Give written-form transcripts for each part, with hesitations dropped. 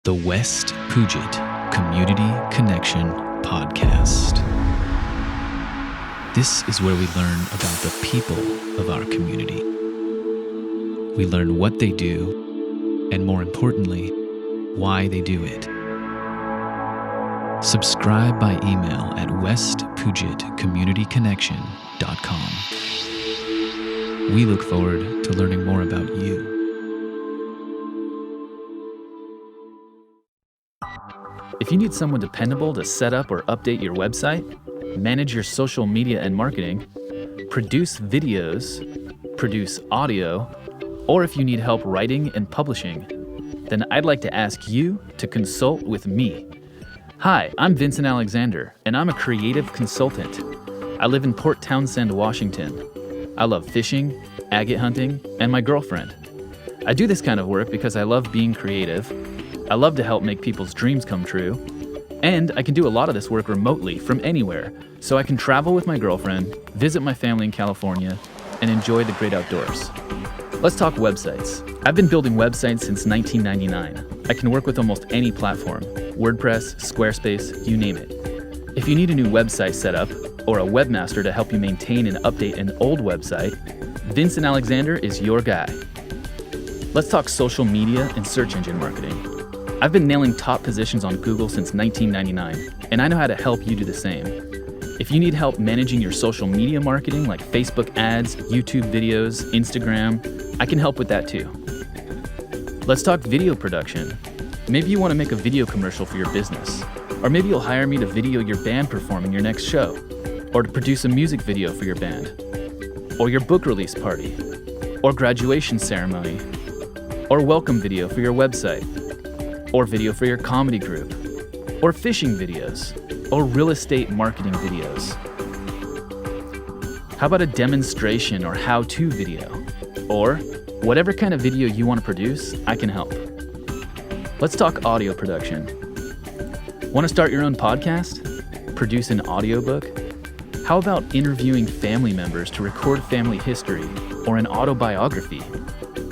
The West Puget Community Connection Podcast. This is where we learn about the people of our community. We learn what they do, and more importantly, why they do it. Subscribe by email at westpugetcommunityconnection.com. We look forward to learning more about you. If you need someone dependable to set up or update your website, manage your social media and marketing, produce videos, produce audio, or if you need help writing and publishing, then I'd like to ask you to consult with me. Hi, I'm Vincent Alexander, and I'm a creative consultant. I live in Port Townsend, Washington. I love fishing, agate hunting, and my girlfriend. I do this kind of work because I love being creative. I love to help make people's dreams come true, and I can do a lot of this work remotely from anywhere, so I can travel with my girlfriend, visit my family in California, and enjoy the great outdoors. Let's talk websites. I've been building websites since 1999. I can work with almost any platform, WordPress, Squarespace, you name it. If you need a new website set up, or a webmaster to help you maintain and update an old website, Vincent Alexander is your guy. Let's talk social media and search engine marketing. I've been nailing top positions on Google since 1999, and I know how to help you do the same. If you need help managing your social media marketing like Facebook ads, YouTube videos, Instagram, I can help with that too. Let's talk video production. Maybe you want to make a video commercial for your business, or maybe you'll hire me to video your band performing your next show, or to produce a music video for your band, or your book release party, or graduation ceremony, or welcome video for your website, or video for your comedy group, or fishing videos, or real estate marketing videos. How about a demonstration or how-to video? Or whatever kind of video you want to produce, I can help. Let's talk audio production. Want to start your own podcast? Produce an audiobook? How about interviewing family members to record family history or an autobiography?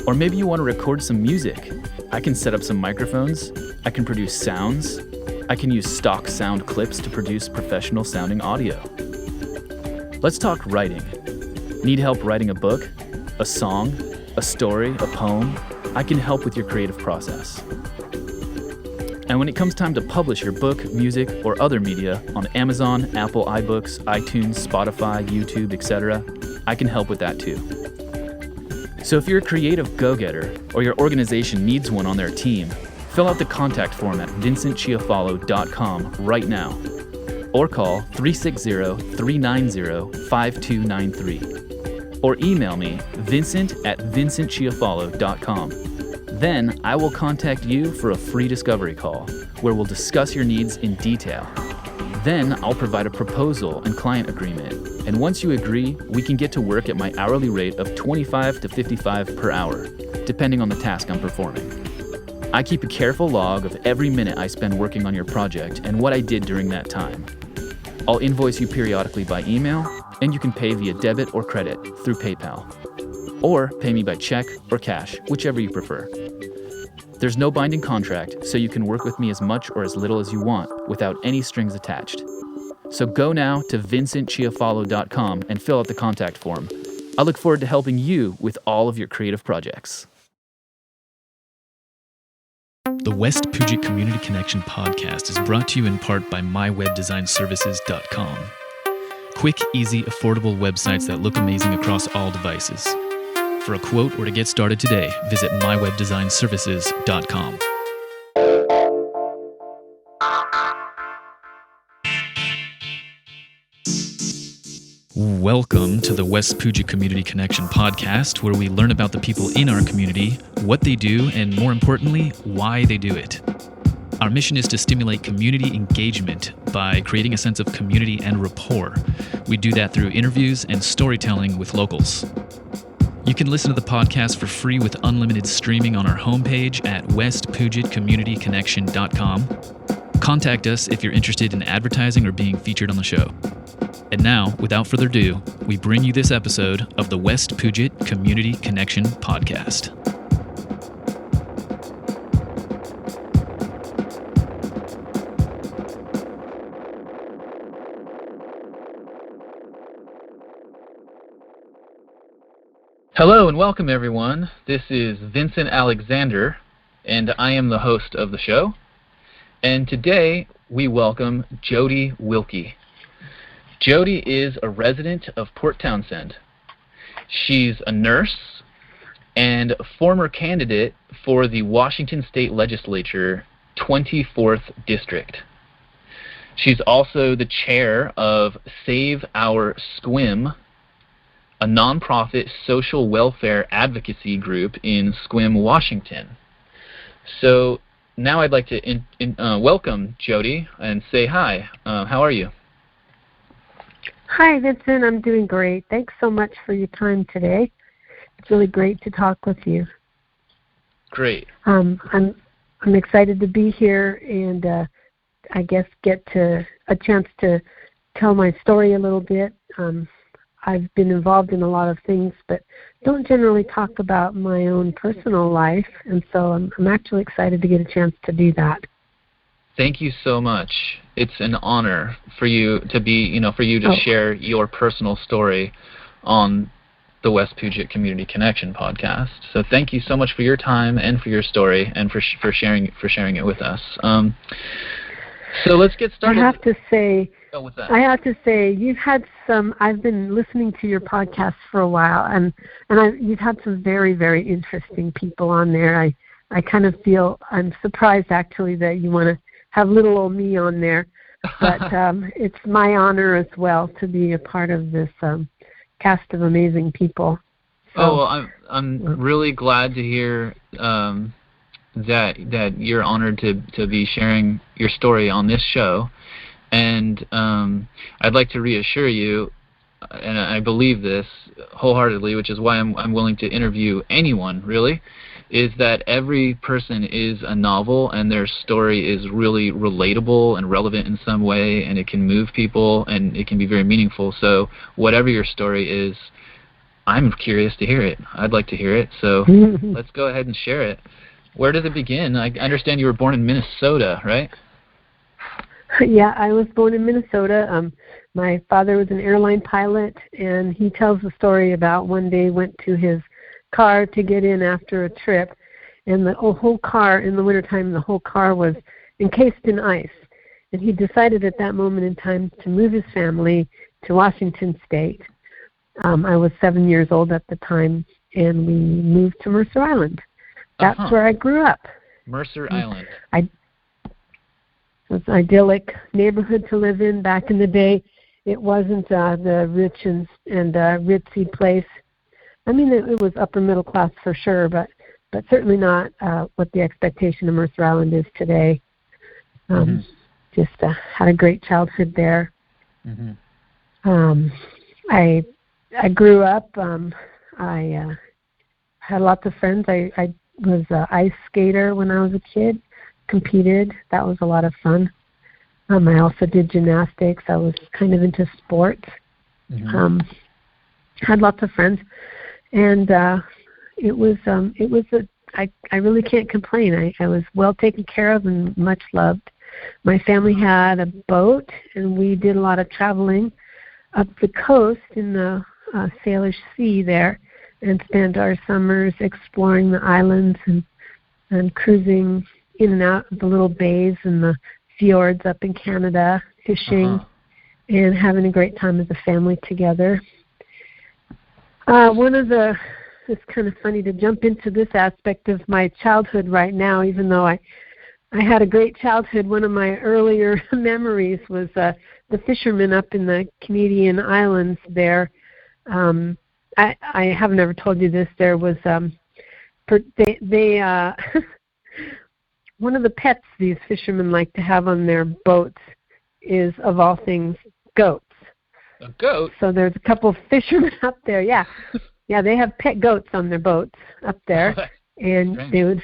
Or maybe you want to record some music. I can set up some microphones, I can produce sounds, I can use stock sound clips to produce professional sounding audio. Let's talk writing. Need help writing a book, a song, a story, a poem? I can help with your creative process. And when it comes time to publish your book, music, or other media on Amazon, Apple iBooks, iTunes, Spotify, YouTube, etc., I can help with that too. So if you're a creative go-getter or your organization needs one on their team, fill out the contact form at vincentchiafalo.com right now or call 360-390-5293 or email me vincent@vincentchiafalo.com. Then I will contact you for a free discovery call where we'll discuss your needs in detail. Then I'll provide a proposal and client agreement. And once you agree, we can get to work at my hourly rate of $25 to $55 per hour, depending on the task I'm performing. I keep a careful log of every minute I spend working on your project and what I did during that time. I'll invoice you periodically by email, and you can pay via debit or credit through PayPal. Or pay me by check or cash, whichever you prefer. There's no binding contract, so you can work with me as much or as little as you want without any strings attached. So go now to vincentchiafalo.com and fill out the contact form. I look forward to helping you with all of your creative projects. The West Puget Community Connection Podcast is brought to you in part by mywebdesignservices.com. Quick, easy, affordable websites that look amazing across all devices. For a quote or to get started today, visit mywebdesignservices.com. Welcome to the West Puget Community Connection Podcast, where we learn about the people in our community, what they do, and more importantly, why they do it. Our mission is to stimulate community engagement by creating a sense of community and rapport. We do that through interviews and storytelling with locals. You can listen to the podcast for free with unlimited streaming on our homepage at westpugetcommunityconnection.com. Contact us if you're interested in advertising or being featured on the show. And now, without further ado, we bring you this episode of the West Puget Community Connection Podcast. Hello and welcome, everyone. This is Vincent Alexander, and I am the host of the show. And today we welcome Jodi Wilke. Jodi is a resident of Port Townsend. She's a nurse and a former candidate for the Washington State Legislature 24th District. She's also the chair of Save Our Sequim, a nonprofit social welfare advocacy group in Sequim, Washington. So now I'd like to welcome Jodi and say hi. How are you? Hi, Vincent. I'm doing great. Thanks so much for your time today. It's really great to talk with you. Great. I'm excited to be here and I guess get a chance to tell my story a little bit. I've been involved in a lot of things, but don't generally talk about my own personal life, and so I'm actually excited to get a chance to do that. Thank you so much. It's an honor for you to share your personal story on the West Puget Community Connection podcast. So thank you so much for your time and for your story and for sharing it with us. So let's get started. I have to say, you've had I've been listening to your podcast for a while, and you've had some very, very interesting people on there. I kind of feel, I'm surprised actually that you want to have little old me on there, but it's my honor as well to be a part of this cast of amazing people. So, well, I'm really glad to hear that you're honored to be sharing your story on this show, and I'd like to reassure you, and I believe this wholeheartedly, which is why I'm willing to interview anyone really, is that every person is a novel and their story is really relatable and relevant in some way, and it can move people and it can be very meaningful. So whatever your story is, I'm curious to hear it. I'd like to hear it, so let's go ahead and share it. Where does it begin? I understand you were born in Minnesota, right? Yeah, I was born in Minnesota. My father was an airline pilot, and he tells the story about one day went to his car to get in after a trip, and the whole car, in the wintertime, the whole car was encased in ice. And he decided at that moment in time to move his family to Washington State. I was 7 years old at the time, and we moved to Mercer Island. That's where I grew up. Mercer Island. It was an idyllic neighborhood to live in back in the day. It wasn't the rich and ritzy place. I mean, it was upper middle class for sure, but certainly not what the expectation of Mercer Island is today. Just had a great childhood there. I grew up. I had lots of friends. I was an ice skater when I was a kid, competed. That was a lot of fun. I also did gymnastics. I was kind of into sports. Had lots of friends, and I really can't complain. I was well taken care of and much loved. My family had a boat, and we did a lot of traveling up the coast in the Salish Sea there, and spent our summers exploring the islands and cruising in and out of the little bays and the fjords up in Canada, fishing and having a great time as a family together. It's kind of funny to jump into this aspect of my childhood right now, even though I had a great childhood. One of my earlier memories was the fishermen up in the Canadian islands there. I have never told you this. There was one of the pets these fishermen like to have on their boats is, of all things, goats. A goat? So there's a couple of fishermen up there. Yeah, they have pet goats on their boats up there, and strange. they would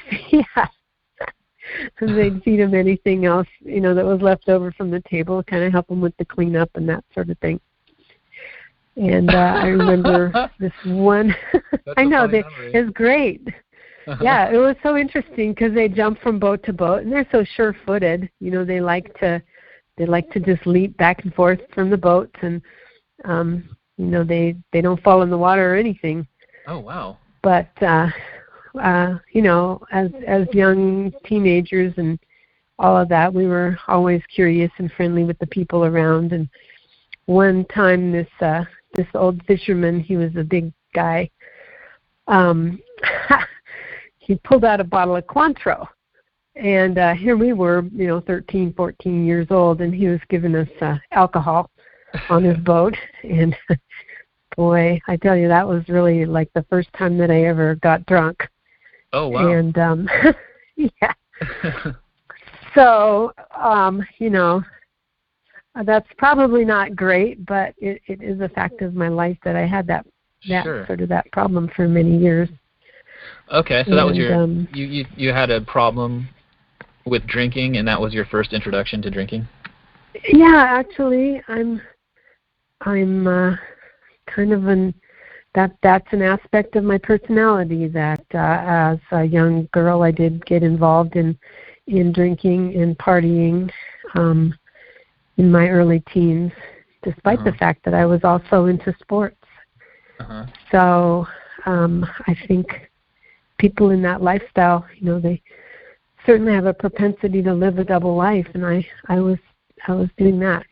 they'd feed them anything else that was left over from the table, kind of help them with the cleanup and that sort of thing. And I remember this one. I know, it was great. Yeah, it was so interesting because they jump from boat to boat, and they're so sure-footed. They like to just leap back and forth from the boats, and they don't fall in the water or anything. Oh, wow. But as young teenagers and all of that, we were always curious and friendly with the people around. And one time, this old fisherman, he was a big guy, he pulled out a bottle of Cointreau. And here we were, 13, 14 years old, and he was giving us alcohol on his boat. And boy, I tell you, that was really like the first time that I ever got drunk. Oh, wow. And, yeah. So, that's probably not great, but it is a fact of my life that I had that Sure. sort of that problem for many years. Okay, so that was your you had a problem with drinking, and that was your first introduction to drinking? Yeah, actually, I'm kind of that's an aspect of my personality that as a young girl I did get involved in drinking and partying in my early teens, despite the fact that I was also into sports. So I think people in that lifestyle, they certainly have a propensity to live a double life, and I was doing that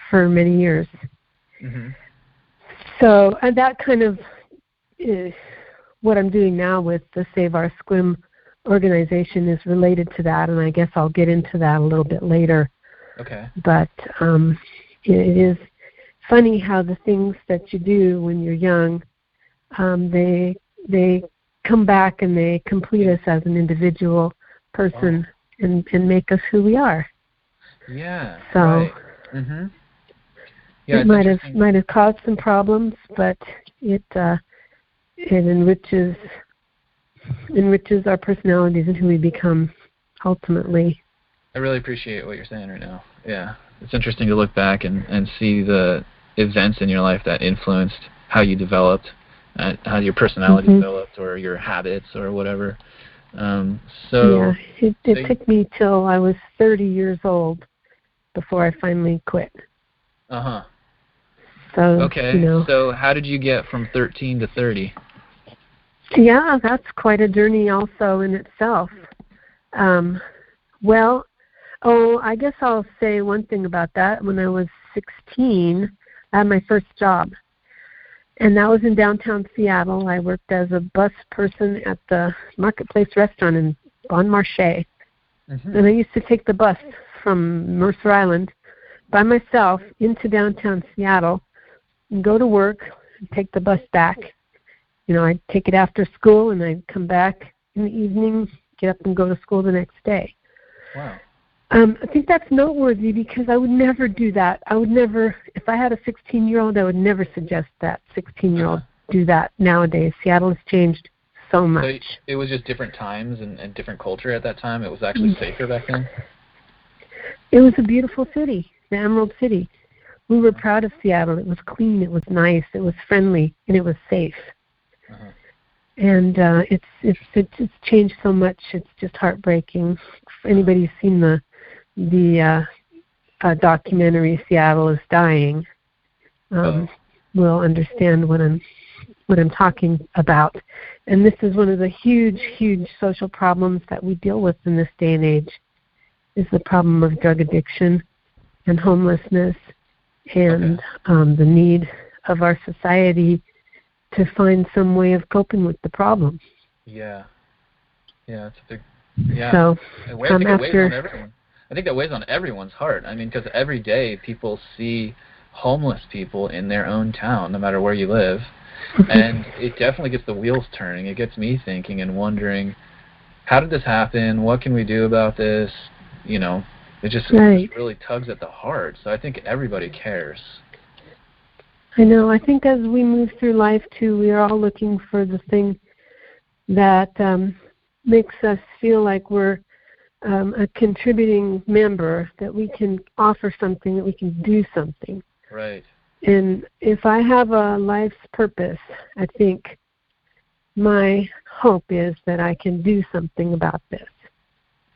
for many years. So and that kind of is what I'm doing now with the Save Our Sequim organization is related to that, and I guess I'll get into that a little bit later. Okay. But it is funny how the things that you do when you're young, they come back and they complete us as an individual person and make us who we are. Yeah. So right. Yeah, it might have caused some problems, but it enriches our personalities and who we become ultimately. I really appreciate what you're saying right now. Yeah. It's interesting to look back and see the events in your life that influenced how you developed, how your personality developed, or your habits, or whatever. It took me till I was 30 years old before I finally quit. So, okay. So how did you get from 13 to 30? Yeah, that's quite a journey also in itself. I guess I'll say one thing about that. When I was 16, I had my first job, and that was in downtown Seattle. I worked as a bus person at the Marketplace restaurant in Bon Marché, and I used to take the bus from Mercer Island by myself into downtown Seattle and go to work and take the bus back. I'd take it after school, and I'd come back in the evening, get up and go to school the next day. Wow. I think that's noteworthy because I would never do that. If I had a 16-year-old, I would never suggest that 16-year-old do that nowadays. Seattle has changed so much. So it was just different times and different culture at that time? It was actually safer back then? It was a beautiful city, the Emerald City. We were proud of Seattle. It was clean, it was nice, it was friendly, and it was safe. And it's changed so much. It's just heartbreaking. If anybody's seen the documentary "Seattle is Dying," will understand what I'm talking about. And this is one of the huge social problems that we deal with in this day and age. Is the problem of drug addiction and homelessness, and the need of our society to find some way of coping with the problem. Yeah, it's a big. Yeah. So I think it weighs on everyone. I think that weighs on everyone's heart. I mean, because every day people see homeless people in their own town, no matter where you live, and it definitely gets the wheels turning. It gets me thinking and wondering, how did this happen? What can we do about this? It just really tugs at the heart. So I think everybody cares. I know. I think as we move through life, too, we are all looking for the thing that makes us feel like we're a contributing member, that we can offer something, that we can do something. Right. And if I have a life's purpose, I think my hope is that I can do something about this.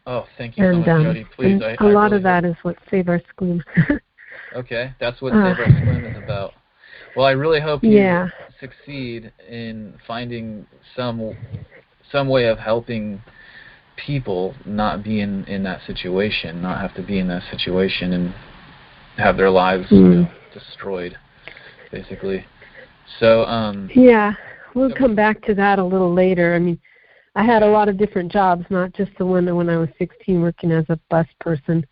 Oh, thank you so much, Jodi. Please, a lot of that is what Save Our Sequim. Okay, that's what Save Our Sequim is about. Well, I really hope you succeed in finding some way of helping people not be in that situation, not have to be in that situation and have their lives destroyed, basically. So yeah, we'll come back to that a little later. I mean, I had a lot of different jobs, not just the one when I was 16 working as a bus person,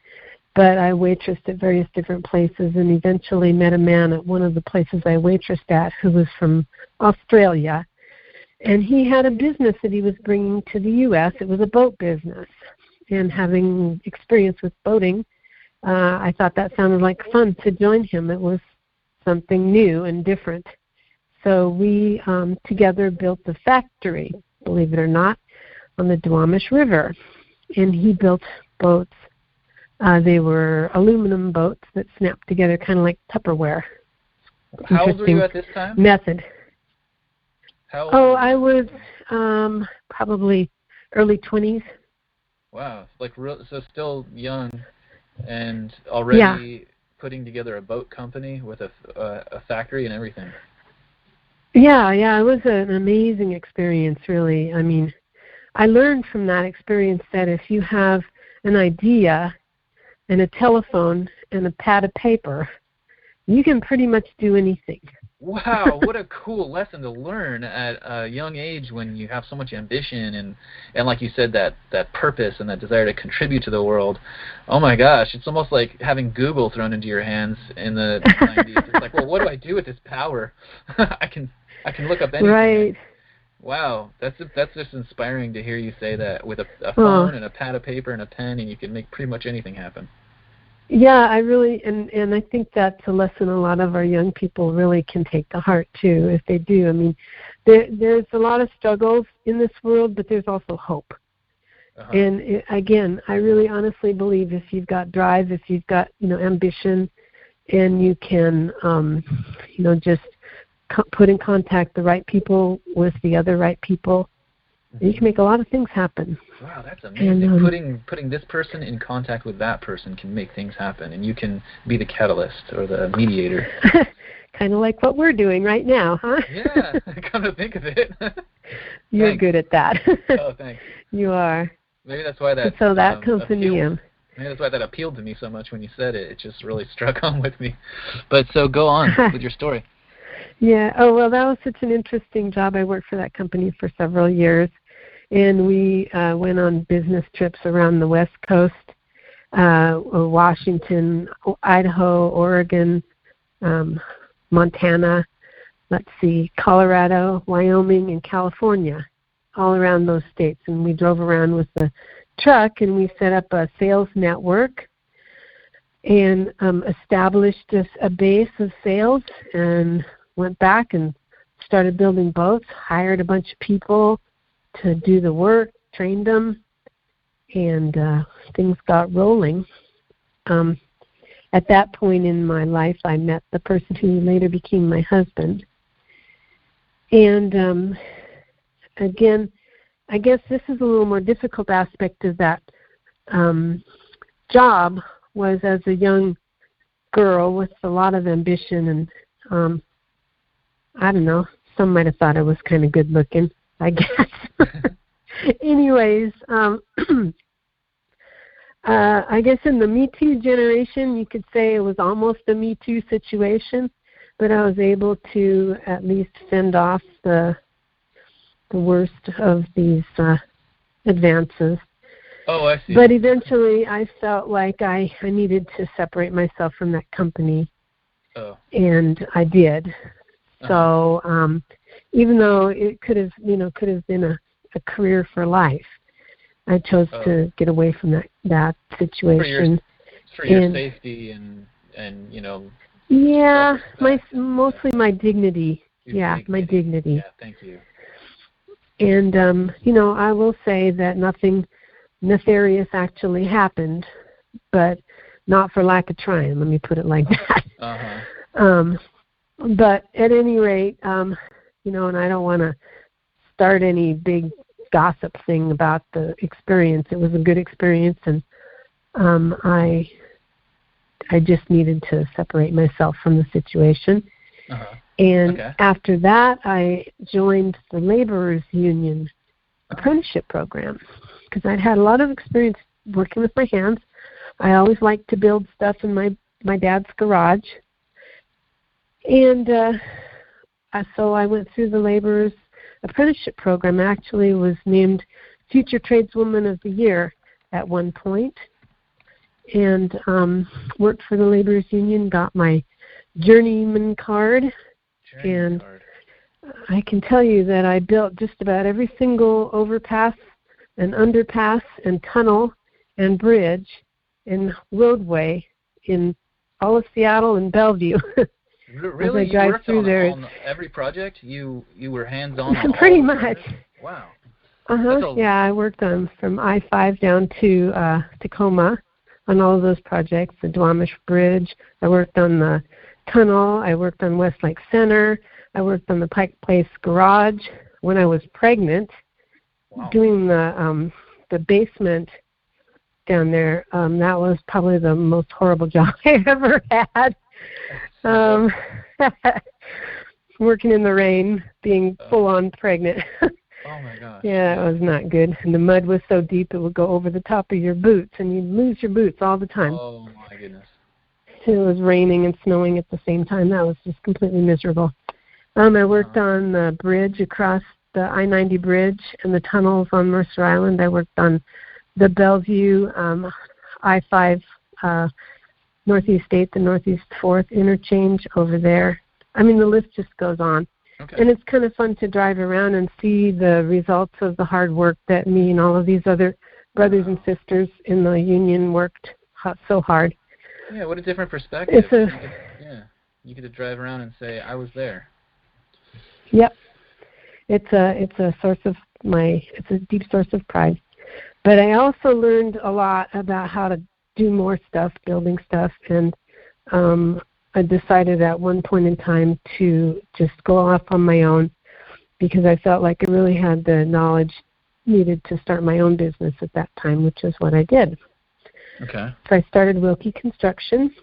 but I waitressed at various different places and eventually met a man at one of the places I waitressed at who was from Australia. And he had a business that he was bringing to the U.S. It was a boat business. And having experience with boating, I thought that sounded like fun to join him. It was something new and different. So we together built the factory, believe it or not, on the Duwamish River. And he built boats. They were aluminum boats that snapped together kind of like Tupperware. How old were you at this time? Method. How old were you? I was probably early 20s. Wow, so still young and already putting together a boat company with a factory and everything. Yeah, it was an amazing experience, really. I mean, I learned from that experience that if you have an idea and a telephone and a pad of paper, you can pretty much do anything. Wow, what a cool lesson to learn at a young age when you have so much ambition and like you said, that purpose and that desire to contribute to the world. Oh my gosh, it's almost like having Google thrown into your hands in the 90s. It's like, well, what do I do with this power? I can look up anything. Right. Wow, that's just inspiring to hear you say that with a phone and a pad of paper and a pen, and you can make pretty much anything happen. Yeah, I really, and I think that's a lesson a lot of our young people really can take to heart too, if they do. I mean, there's a lot of struggles in this world, but there's also hope. And again, I really honestly believe if you've got drive, if you've got ambition, and you can just put in contact the right people with the other right people, you can make a lot of things happen. Wow, that's amazing. And, putting this person in contact with that person can make things happen, and you can be the catalyst or the mediator. Kind of like what we're doing right now, huh? Yeah, come to think of it. You're good at that. Oh, thanks. You are. Maybe that's why that. So that comes from you. Maybe that's why that appealed to me so much when you said it. It just really struck home with me. But so go on with your story. Yeah. Oh, well, that was such an interesting job. I worked for that company for several years. And we went on business trips around the West Coast, Washington, Idaho, Oregon, Montana, Colorado, Wyoming, and California, all around those states. And we drove around with the truck, and we set up a sales network and established a base of sales and went back and started building boats, hired a bunch of people to do the work, trained them, and things got rolling. At that point in my life, I met the person who later became my husband. And again, I guess this is a little more difficult aspect of that job was as a young girl with a lot of ambition, and I don't know, some might have thought I was kind of good looking, I guess. Anyways, I guess in the Me Too generation, you could say it was almost a Me Too situation, but I was able to at least fend off the worst of these advances. Oh, I see. But eventually I felt like I needed to separate myself from that company. Oh. And I did. So even though it could have been a career for life, I chose to get away from that situation. For your safety and yeah, mostly my dignity. My dignity. Yeah, thank you. And I will say that nothing nefarious actually happened, but not for lack of trying. Let me put it like that. But at any rate, and I don't want to start any big gossip thing about the experience. It was a good experience, and I just needed to separate myself from the situation. And after that, I joined the Laborers Union apprenticeship program because I'd had a lot of experience working with my hands. I always liked to build stuff in my dad's garage. And so I went through the Laborers apprenticeship program. I actually was named Future Tradeswoman of the Year at one point, and worked for the Laborers Union, got my journeyman card. I can tell you that I built just about every single overpass and underpass and tunnel and bridge and roadway in all of Seattle and Bellevue. Really? You worked on every project? You were hands-on on pretty all much. Wow. Yeah, I worked on from I-5 down to Tacoma on all of those projects, the Duwamish Bridge. I worked on the tunnel. I worked on Westlake Center. I worked on the Pike Place Garage when I was pregnant, doing the basement down there. That was probably the most horrible job I ever had. Working in the rain, being full-on pregnant. Oh, my gosh. Yeah, it was not good. And the mud was so deep it would go over the top of your boots, and you'd lose your boots all the time. Oh, my goodness. It was raining and snowing at the same time. That was just completely miserable. I worked on the bridge across the I-90 bridge and the tunnels on Mercer Island. I worked on the Bellevue I-5 Northeast 8th and Northeast 4th interchange over there. I mean, the list just goes on. Okay. And it's kind of fun to drive around and see the results of the hard work that me and all of these other brothers and sisters in the union worked so hard. Yeah, what a different perspective. You get to drive around and say, I was there. Yep. It's a deep source of pride. But I also learned a lot about how to do more stuff, building stuff, and I decided at one point in time to just go off on my own because I felt like I really had the knowledge needed to start my own business at that time, which is what I did. Okay. So I started Wilke Construction,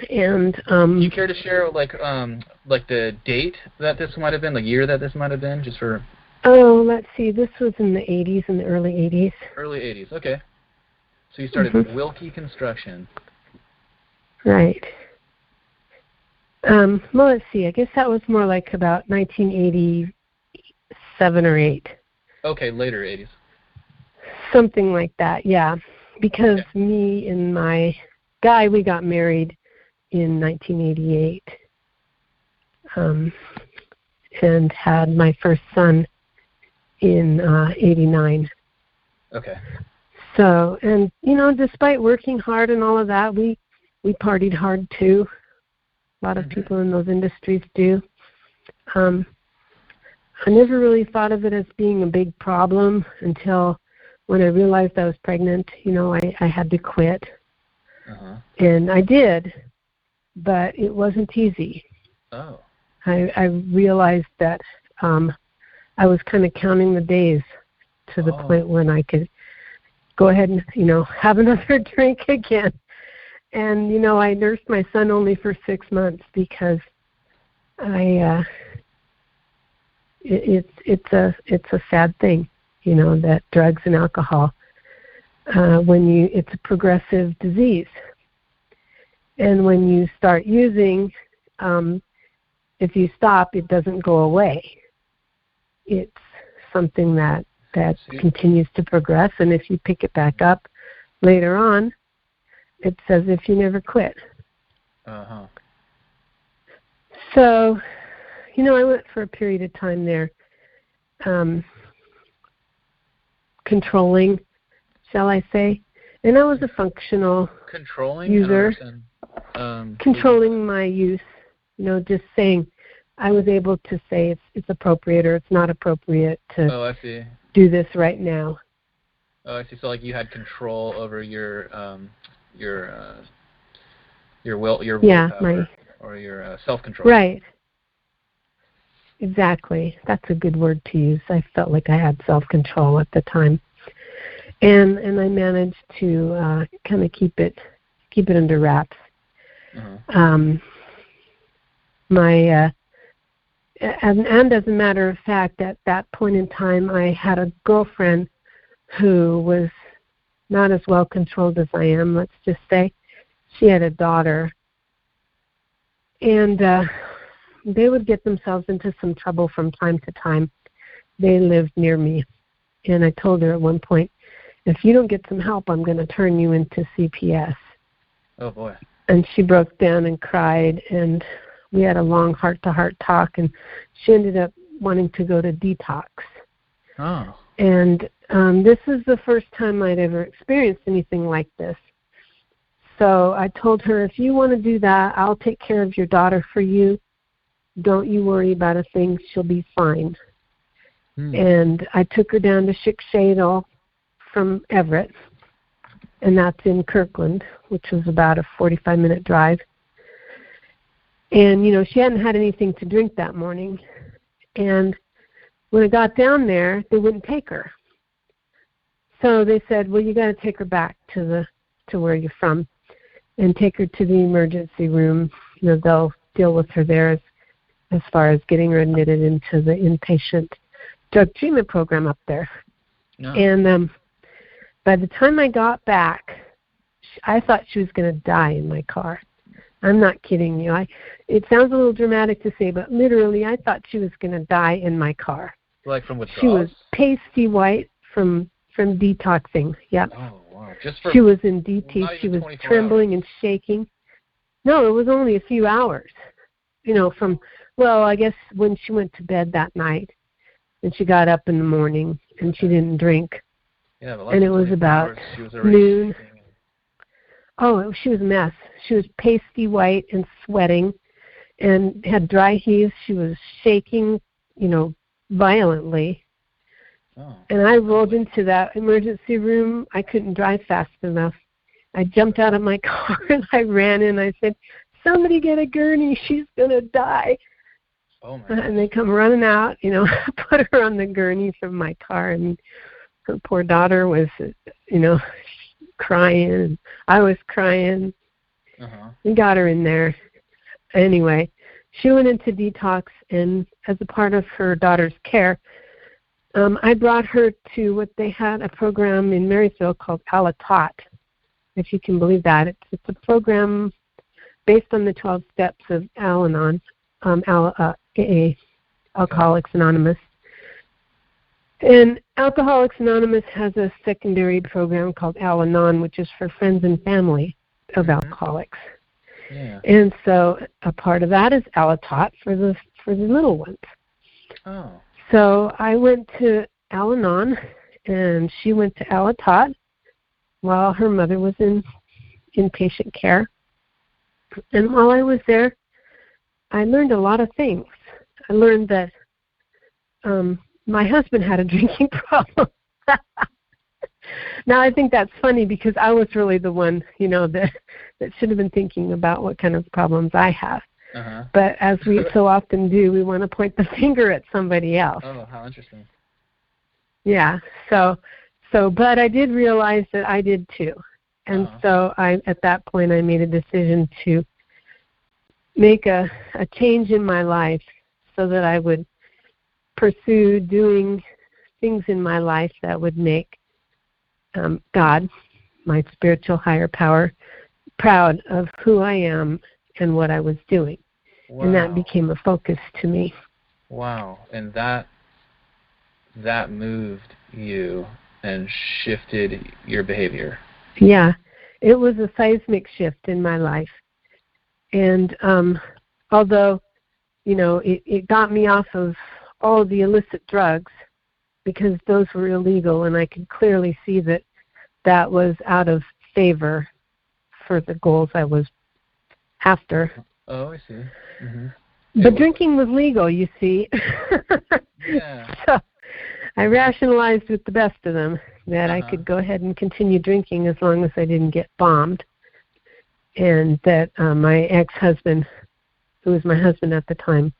and do you care to share like the date that this might have been, the year that this might have been, just for? Oh, let's see. This was in the 80s, in the early 80s. Early 80s. Okay. So you started Wilke Construction. Right. Well, let's see. I guess that was more like about 1987 or 8. Okay, later 80s. Something like that, yeah. Because me and my guy, we got married in 1988 and had my first son in 89. Okay. So, and, despite working hard and all of that, we partied hard too. A lot of people in those industries do. I never really thought of it as being a big problem until when I realized I was pregnant. I had to quit. And I did, but it wasn't easy. Oh. I realized that I was kind of counting the days to the point when I could go ahead and, have another drink again. And, I nursed my son only for 6 months because it's a sad thing, that drugs and alcohol, it's a progressive disease. And when you start using, if you stop, it doesn't go away. It's something that continues to progress, and if you pick it back up later on, it's as if you never quit. So, I went for a period of time there, controlling, shall I say, and I was a functional user. Controlling my use, just saying I was able to say it's appropriate or it's not appropriate to do this right now. Oh, I see. So, like, you had control over your willpower or your self-control. Right. Exactly. That's a good word to use. I felt like I had self-control at the time, and I managed to kind of keep it under wraps. My and as a matter of fact, at that point in time, I had a girlfriend who was not as well controlled as I am, let's just say. She had a daughter, and they would get themselves into some trouble from time to time. They lived near me, and I told her at one point, if you don't get some help, I'm going to turn you into CPS. Oh, boy. And she broke down and cried, and we had a long heart-to-heart talk, and she ended up wanting to go to detox. Oh. And this is the first time I'd ever experienced anything like this. So I told her, if you want to do that, I'll take care of your daughter for you. Don't you worry about a thing. She'll be fine. And I took her down to Schickshadel from Everett, and that's in Kirkland, which was about a 45-minute drive. And, she hadn't had anything to drink that morning. And when I got down there, they wouldn't take her. So they said, well, you got to take her back to where you're from and take her to the emergency room. They'll deal with her there as far as getting her admitted into the inpatient drug treatment program up there. No. And by the time I got back, I thought she was going to die in my car. I'm not kidding you. It sounds a little dramatic to say, but literally I thought she was going to die in my car. Like from withdrawals? She was pasty white from detoxing. Yep. Oh, wow. She was in DT. She was trembling and shaking. No, it was only a few hours. I guess when she went to bed that night, and she got up in the morning, and she didn't drink. Yeah, and it was about noon. Oh, she was a mess. She was pasty white and sweating and had dry heaves. She was shaking, violently. Oh. And I rolled into that emergency room. I couldn't drive fast enough. I jumped out of my car and I ran in. I said, somebody get a gurney. She's going to die. Oh, my and they come running out, put her on the gurney from my car. And her poor daughter was, crying. And I was crying. Uh-huh. We got her in there. Anyway, she went into detox, and as a part of her daughter's care, I brought her to what they had, a program in Marysville called Alatot, if you can believe that. It's a program based on the 12 steps of Al-Anon, AA, Alcoholics Anonymous. And Alcoholics Anonymous has a secondary program called Al-Anon, which is for friends and family of alcoholics. Yeah. And so a part of that is Alatot for the little ones. Oh. So I went to Al-Anon, and she went to Alatot while her mother was in inpatient care. And while I was there, I learned a lot of things. I learned that my husband had a drinking problem. Now I think that's funny because I was really the one, that should have been thinking about what kind of problems I have. Uh-huh. But as we so often do, we want to point the finger at somebody else. Oh, how interesting. Yeah. So, but I did realize that I did too. And so at that point, I made a decision to make a change in my life so that I would pursue doing things in my life that would make God, my spiritual higher power, proud of who I am and what I was doing. Wow. And that became a focus to me. Wow. And that moved you and shifted your behavior. Yeah. It was a seismic shift in my life. And although, it got me off of all the illicit drugs because those were illegal, and I could clearly see that was out of favor for the goals I was after. Oh, I see. Mm-hmm. But drinking was legal, you see. Yeah. So I rationalized with the best of them that I could go ahead and continue drinking as long as I didn't get bombed, and that my ex-husband, who was my husband at the time,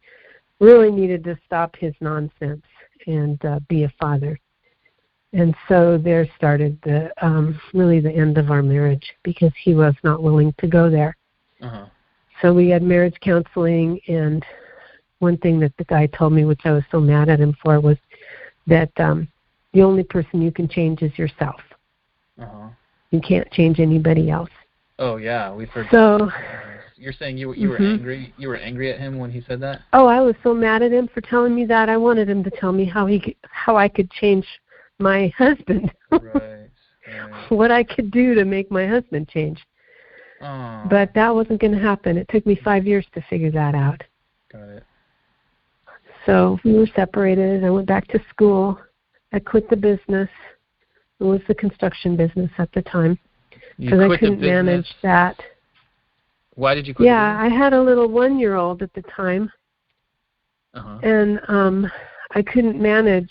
really needed to stop his nonsense and be a father. And so there started really the end of our marriage because he was not willing to go there. Uh-huh. So we had marriage counseling, and one thing that the guy told me, which I was so mad at him for, was that the only person you can change is yourself. Uh-huh. You can't change anybody else. Oh, yeah, we've heard so, that. You're saying you were angry? You were angry at him when he said that? Oh, I was so mad at him for telling me that. I wanted him to tell me how I could change my husband. Right. What I could do to make my husband change. Oh. But that wasn't going to happen. It took me 5 years to figure that out. Got it. So we were separated. I went back to school. I quit the business. It was the construction business at the time because I couldn't manage that. Why did you quit? Yeah, I had a little 1-year-old at the time, and I couldn't manage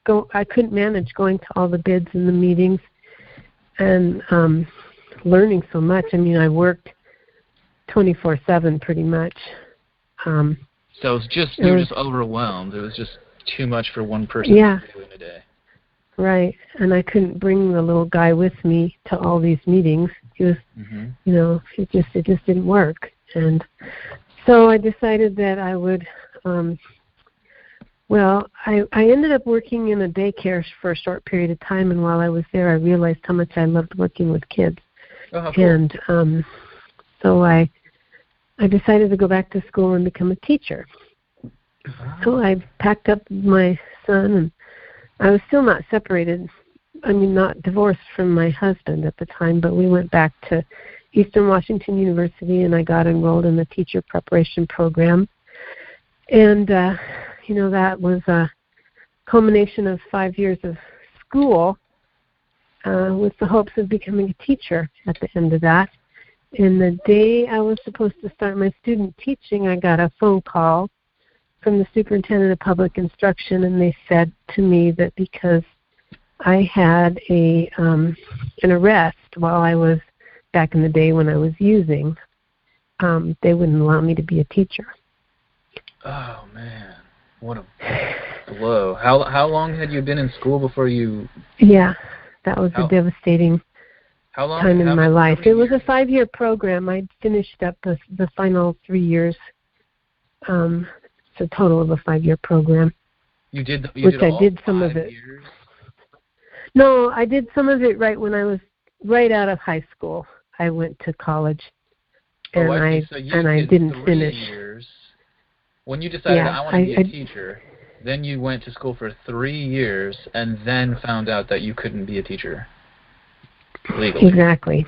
going to all the bids and the meetings and learning so much. I mean, I worked 24/7 pretty much. So it was just you were just overwhelmed. It was just too much for one person to do in a day. Right, and I couldn't bring the little guy with me to all these meetings. He was, it just didn't work. And so I decided that I would. I ended up working in a daycare for a short period of time, and while I was there, I realized how much I loved working with kids. Oh, how cool. And so I decided to go back to school and become a teacher. So I packed up my son, and I was still not separated. I mean, not divorced from my husband at the time, but we went back to Eastern Washington University, and I got enrolled in the teacher preparation program. And, that was a culmination of 5 years of school with the hopes of becoming a teacher at the end of that. And the day I was supposed to start my student teaching, I got a phone call from the superintendent of public instruction, and they said to me that because I had an arrest while I was back in the day when I was using, they wouldn't allow me to be a teacher. Oh man, what a blow! How long had you been in school before you? Yeah, that was a devastating time in my life. It was a 5-year program. I finished up the final 3 years. It's a total of a 5-year program. You did some of it. Years? No, I did some of it right when I was right out of high school. I went to college, and I didn't finish. Years. When you decided I want to be a teacher, then you went to school for 3 years, and then found out that you couldn't be a teacher legally. Exactly.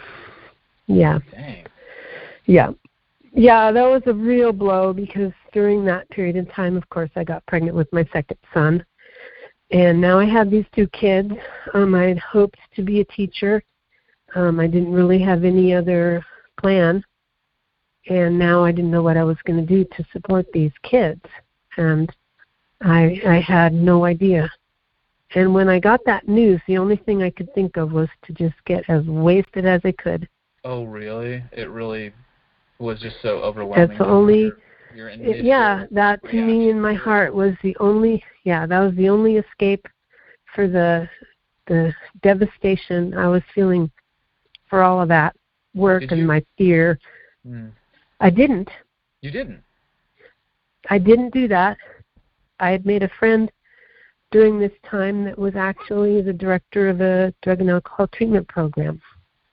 Yeah. Dang. Yeah. Yeah, that was a real blow because during that period of time, of course, I got pregnant with my second son. And now I had these 2 kids. I had hoped to be a teacher. I didn't really have any other plan. And now I didn't know what I was going to do to support these kids. And I had no idea. And when I got that news, the only thing I could think of was to just get as wasted as I could. Oh, really? It really was just so overwhelming. That's the only... Your initial that to me in my heart was the only, that was the only escape for the devastation I was feeling for all of that work and my fear. I didn't. You didn't? I didn't do that. I had made a friend during this time that was actually the director of a drug and alcohol treatment program.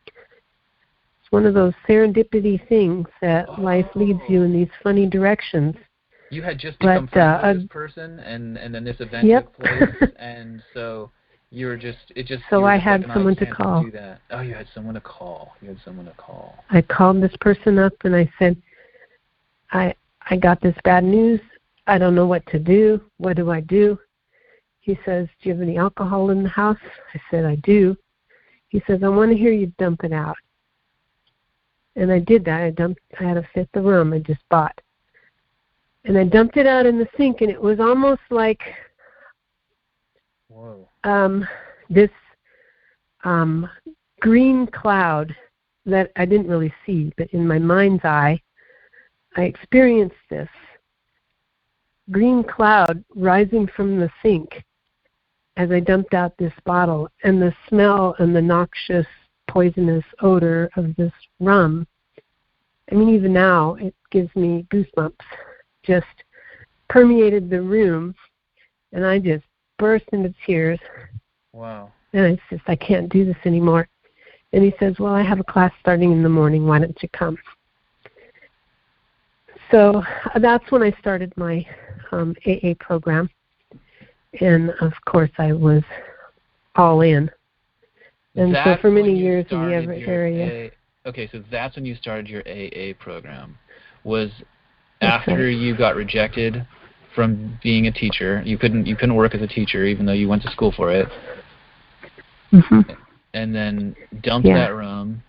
It's one of those serendipity things that life leads you in these funny directions. You had just become friends with this person, and then this event took place, and so you were just, So I had someone to call. Do that. Oh, you had someone to call. I called this person up, and I said, I got this bad news. I don't know what to do. What do I do? He says, do you have any alcohol in the house? I said, I do. He says, I want to hear you dump it out. And I did that. I had a fifth of rum I just bought. And I dumped it out in the sink, and it was almost like this green cloud that I didn't really see, but in my mind's eye, I experienced this green cloud rising from the sink as I dumped out this bottle, and the smell and the noxious, poisonous odor of this rum I mean, even now, it gives me goosebumps. Just permeated the room, and I just burst into tears. Wow. And it's just, I can't do this anymore. And he says, well, I have a class starting in the morning. Why don't you come? So that's when I started my AA program. And, of course, I was all in. And so for many years in the Everett area. Okay, so that's when you started your AA program. Was after you got rejected from being a teacher, you couldn't work as a teacher even though you went to school for it. Mm-hmm. And then dumped that room,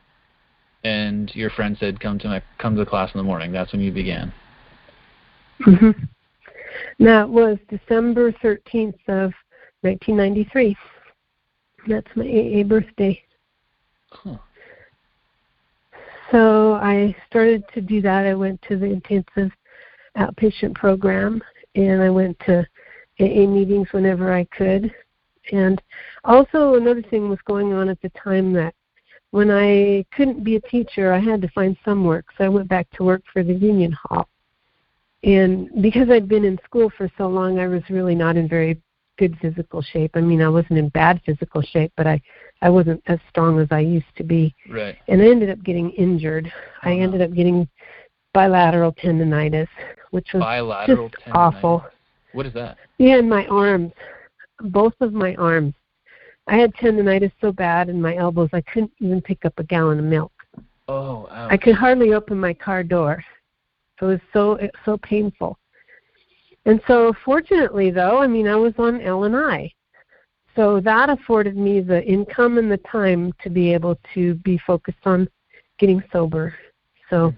and your friend said, "Come to the class in the morning." That's when you began. Mm-hmm. That was December 13th of 1993. That's my AA birthday. Huh. So I started to do that. I went to the intensive outpatient program, and I went to AA meetings whenever I could. And also another thing was going on at the time that when I couldn't be a teacher, I had to find some work. So I went back to work for the union hall. And because I'd been in school for so long, I was really not in very good physical shape. I mean, I wasn't in bad physical shape, but I wasn't as strong as I used to be. Right. And I ended up getting injured. I ended up getting bilateral tendonitis, which was just awful. What is that? Yeah, in my arms. Both of my arms. I had tendonitis so bad in my elbows I couldn't even pick up a gallon of milk. Oh, ouch. I could hardly open my car door. It was so painful. And so fortunately, though, I mean, I was on L&I. So that afforded me the income and the time to be able to be focused on getting sober. So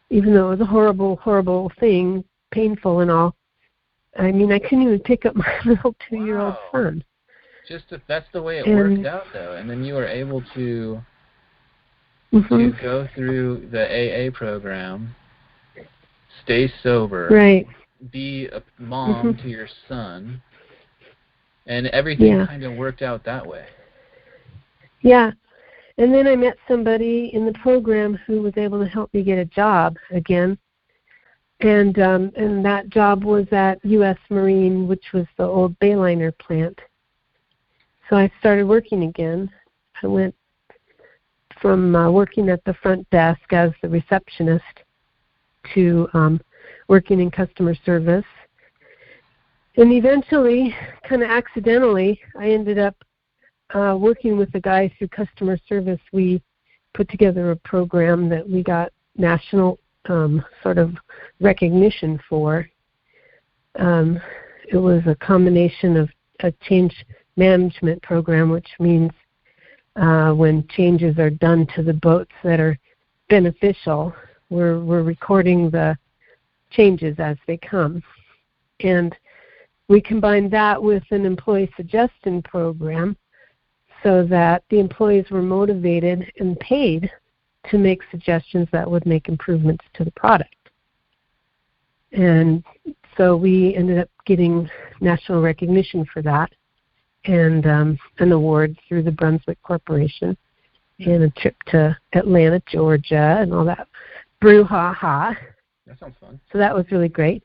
even though it was a horrible, horrible thing, painful and all, I mean, I couldn't even pick up my little 2-year-old son. That's the way it worked out, though. And then you were able to go through the AA program, stay sober, be a mom to your son, and everything kind of worked out that way. Yeah. And then I met somebody in the program who was able to help me get a job again. And that job was at U.S. Marine, which was the old Bayliner plant. So I started working again. I went from working at the front desk as the receptionist to working in customer service. And eventually, kind of accidentally, I ended up working with a guy through customer service. We put together a program that we got national sort of recognition for. It was a combination of a change management program, which means when changes are done to the boats that are beneficial, we're recording the changes as they come. And we combined that with an employee suggestion program so that the employees were motivated and paid to make suggestions that would make improvements to the product. And so we ended up getting national recognition for that and an award through the Brunswick Corporation and a trip to Atlanta, Georgia, and all that brouhaha. That sounds fun. So that was really great.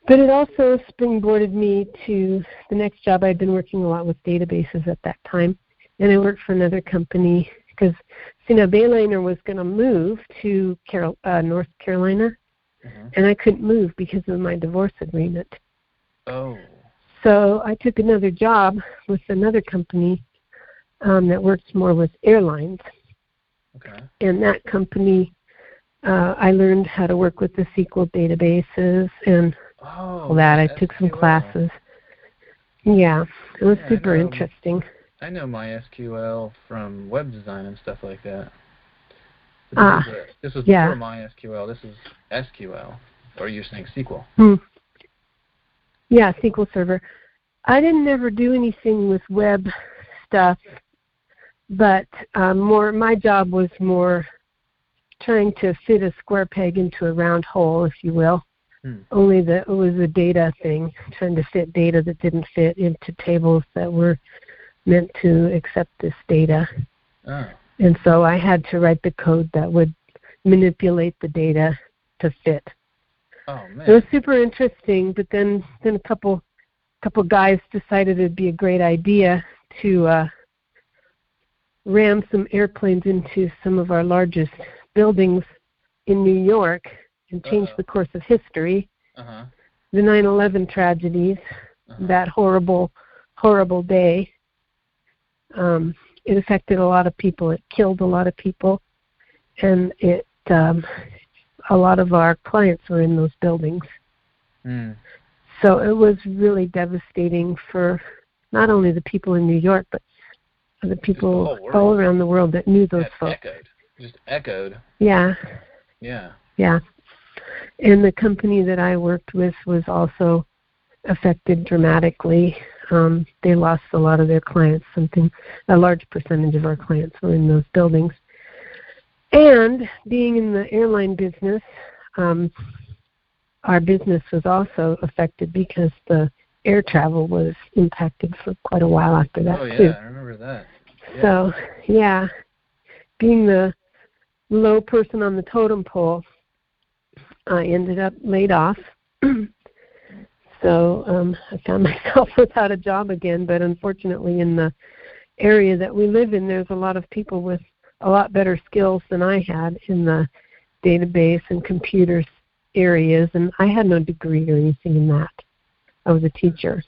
But it also springboarded me to the next job. I'd been working a lot with databases at that time, and I worked for another company because, Bayliner was going to move to North Carolina, and I couldn't move because of my divorce agreement. Oh. So I took another job with another company that works more with airlines. Okay. And that company, I learned how to work with the SQL databases and all that. I took some classes. Yeah, it was super interesting. I know MySQL from web design and stuff like that. This was before MySQL. This is SQL. Or you're saying SQL. Yeah, SQL Server. I didn't ever do anything with web stuff, but my job was more trying to fit a square peg into a round hole, if you will. Only that it was a data thing, trying to fit data that didn't fit into tables that were meant to accept this data. And so I had to write the code that would manipulate the data to fit. Oh, man. It was super interesting, but then a couple guys decided it'd be a great idea to ram some airplanes into some of our largest buildings in New York and change the course of history. The 9/11 tragedies, that horrible, horrible day. It affected a lot of people. It killed a lot of people, and a lot of our clients were in those buildings. So it was really devastating for not only the people in New York, but for the people all around the world that knew those folks. Just echoed. Yeah. Yeah. Yeah. And the company that I worked with was also affected dramatically. They lost a lot of their clients. A large percentage of our clients were in those buildings. And being in the airline business, our business was also affected because the air travel was impacted for quite a while after that, too. I remember that. Yeah. So, yeah, being the low person on the totem pole, I ended up laid off. So I found myself without a job again, but unfortunately in the area that we live in, there's a lot of people with a lot better skills than I had in the database and computers areas, and I had no degree or anything in that. I was a teacher.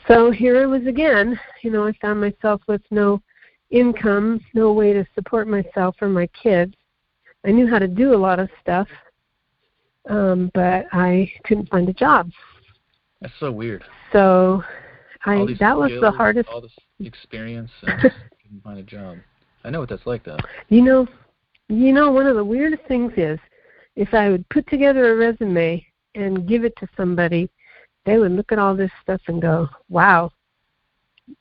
So here I was again. I found myself with no income, no way to support myself or my kids. I knew how to do a lot of stuff, but I couldn't find a job. That's so weird. So that was skills, the hardest. All this experience, and just couldn't find a job. I know what that's like, though. One of the weirdest things is, if I would put together a resume and give it to somebody, they would look at all this stuff and go, "Wow,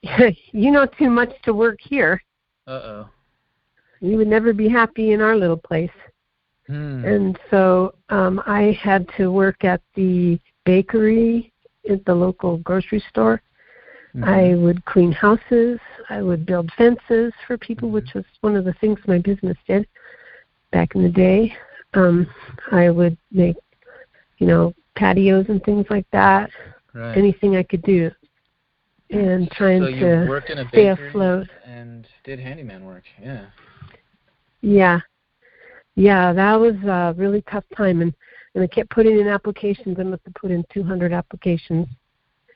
you know too much to work here. Uh-oh. You would never be happy in our little place." And so I had to work at the bakery at the local grocery store. I would clean houses. I would build fences for people, which was one of the things my business did back in the day. I would make, patios and things like that. Right. Anything I could do. And trying to worked in a stay bakery afloat. And did handyman work, yeah. Yeah, that was a really tough time. And I kept putting in applications. I must have put in 200 applications.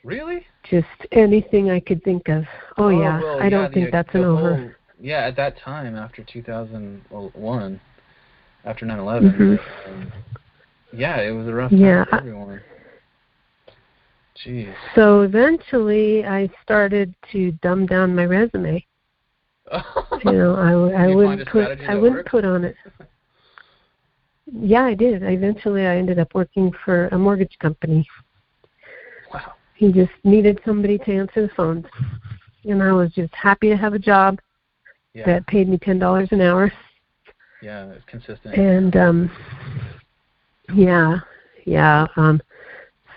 Really? Just anything I could think of. Well, I don't think that's an over. Yeah, at that time, after 2001, after 9/11, it was a rough time for everyone. Jeez. So eventually, I started to dumb down my resume. I wouldn't put on it. Yeah, I did. Eventually, I ended up working for a mortgage company. Wow. He just needed somebody to answer the phones. And I was just happy to have a job that paid me $10 an hour. Yeah, it's consistent. And,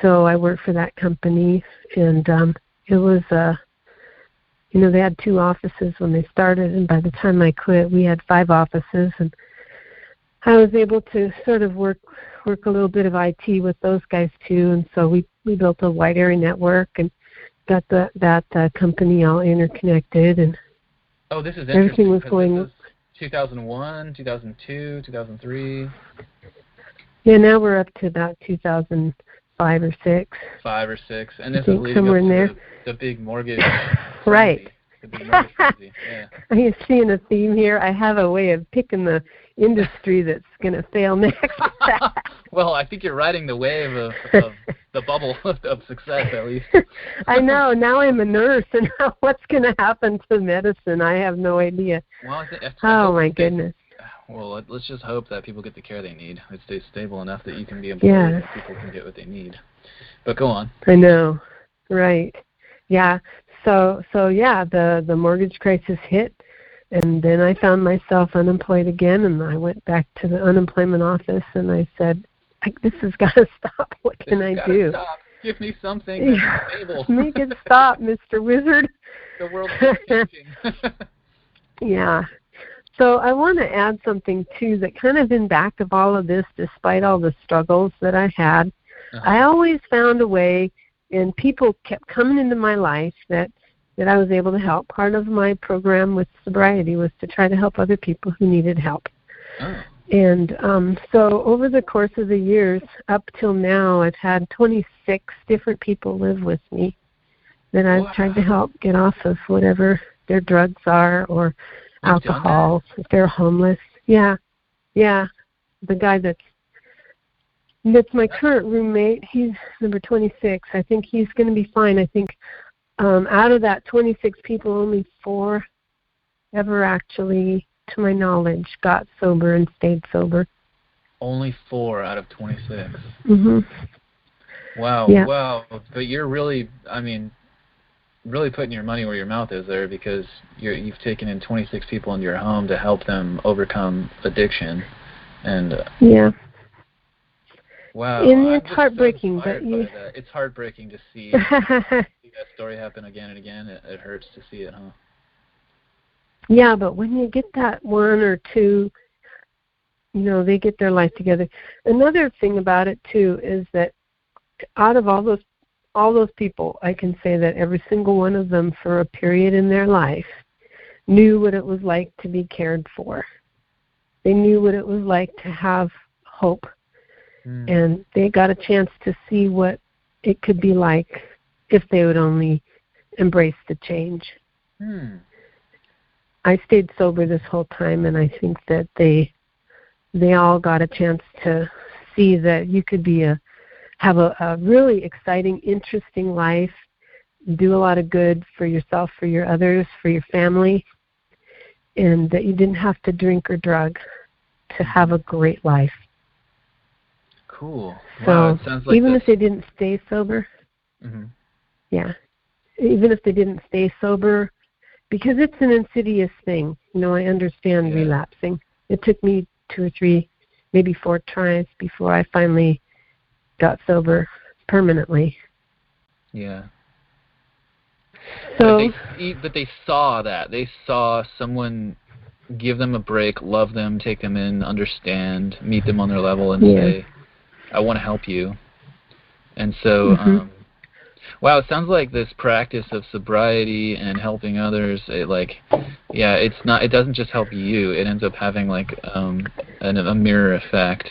so I worked for that company, and it was, they had 2 offices when they started, and by the time I quit, we had 5 offices, and I was able to sort of work a little bit of IT with those guys too, and so we built a wide area network and got that company all interconnected, and this is everything was going. This is 2001, 2002, 2003. Yeah, now we're up to about 2005 or 6. 5 or 6, and this is leading somewhere up in there. The big mortgage. Right. The big mortgage frenzy. Yeah. Are you seeing a theme here? I have a way of picking the industry that's going to fail next. Well, I think you're riding the wave of the bubble of success, at least. I know. Now I'm a nurse, and what's going to happen to medicine? I have no idea. Well, my goodness. Well, let's just hope that people get the care they need. It stays stable enough that you can be employed and people can get what they need. But go on. I know. Right. Yeah. So the mortgage crisis hit, and then I found myself unemployed again, and I went back to the unemployment office, and I said, "This has got to stop. What can I do? Stop. Give me something that's stable. Make it stop, Mr. Wizard." The world's changing. Yeah. So I want to add something, too, that kind of in back of all of this, despite all the struggles that I had, I always found a way, and people kept coming into my life that I was able to help. Part of my program with sobriety was to try to help other people who needed help. Oh. And so over the course of the years, up till now, I've had 26 different people live with me that I've tried to help get off of whatever their drugs are or alcohol, if they're homeless. Yeah. The guy that's my current roommate, he's number 26. I think he's going to be fine. I think out of that 26 people, only 4 ever actually, to my knowledge, got sober and stayed sober. Only 4 out of 26. Mhm. Wow. Yeah. Wow. But you're really, really putting your money where your mouth is there, because you've taken in 26 people into your home to help them overcome addiction, and yeah. Wow. And it's heartbreaking, but it's heartbreaking to see that story happen again and again. It hurts to see it, huh? Yeah, but when you get that 1 or 2, they get their life together. Another thing about it too is that out of all those people, I can say that every single one of them, for a period in their life, knew what it was like to be cared for. They knew what it was like to have hope. And they got a chance to see what it could be like if they would only embrace the change. I stayed sober this whole time, and I think that they all got a chance to see that you could have a really exciting, interesting life, do a lot of good for yourself, for your others, for your family, and that you didn't have to drink or drug to have a great life. Cool. So wow, it sounds like even if they didn't stay sober, even if they didn't stay sober, because it's an insidious thing. I understand relapsing. It took me 2 or 3, maybe 4 tries before I finally got sober permanently. Yeah. So, but they saw that. They saw someone give them a break, love them, take them in, understand, meet them on their level, and say, I want to help you. And so, wow, it sounds like this practice of sobriety and helping others, it doesn't just help you, it ends up having like a mirror effect.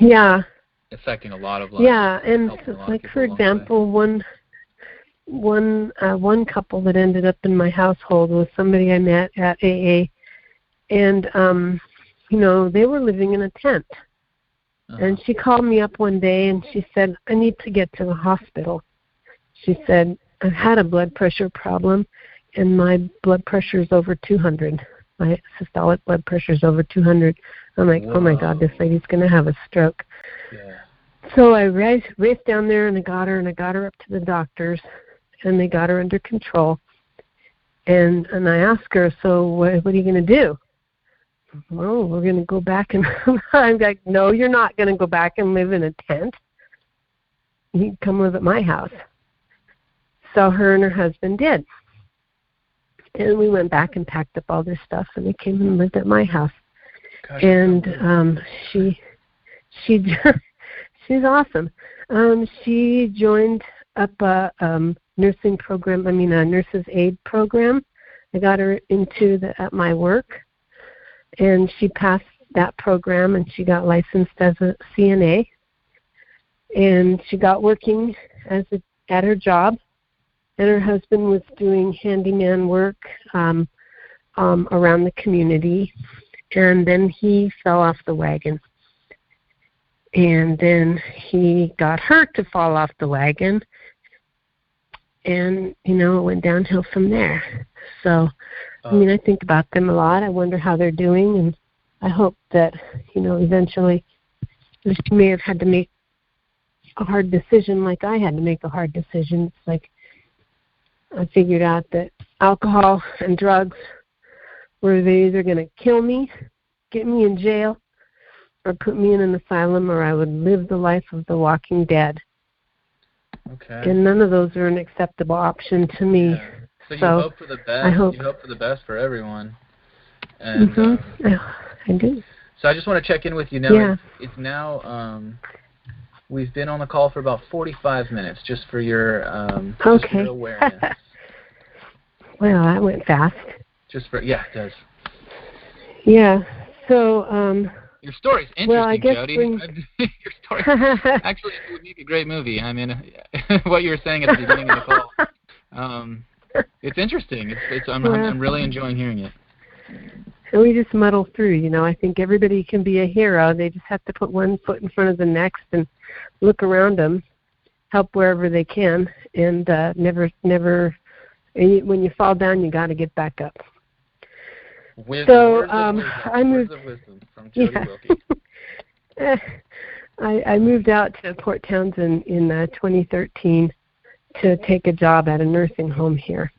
Yeah. Affecting a lot of lives. Yeah, and like, for example, one couple that ended up in my household was somebody I met at AA, and they were living in a tent. And she called me up one day and she said, I need to get to the hospital. She said, I've had a blood pressure problem, and my blood pressure is over 200. My systolic blood pressure is over 200. I'm like, oh my God, this lady's going to have a stroke. Yeah. So I raced down there and I got her up to the doctors, and they got her under control. And I asked her, so what are you going to do? Well, we're going to go back, and I'm like, no, you're not going to go back and live in a tent. You can come live at my house. So her and her husband did. And we went back and packed up all their stuff, and they came and lived at my house. Gosh, and she's awesome. She joined up a nursing program, a nurse's aid program. I got her into at my work. And she passed that program, and she got licensed as a CNA. And she got working at her job. And her husband was doing handyman work around the community. And then he fell off the wagon. And then he got her to fall off the wagon. And, it went downhill from there. So, I think about them a lot. I wonder how they're doing, and I hope that, eventually she may have had to make a hard decision like I had to make a hard decision. It's like I figured out that alcohol and drugs were either going to kill me, get me in jail, or put me in an asylum, or I would live the life of the walking dead. Okay. And none of those are an acceptable option to me. Yeah. So you hope for the best. You hope for the best for everyone. And I do. So I just want to check in with you now. Yeah. It's now, we've been on the call for about 45 minutes, just for your, just for your awareness. Well, that went fast. Yeah, it does. Yeah. So, your story's interesting, well, I guess Jodi. Your story actually would make a great movie. I mean, what you were saying at the beginning of the call, it's interesting. I'm really enjoying hearing it. And we just muddle through. I think everybody can be a hero. They just have to put one foot in front of the next and look around them, help wherever they can, and never. When you fall down, you got to get back up. Words of wisdom from Jodi Wilke. I moved out to Port Townsend in 2013 to take a job at a nursing home here.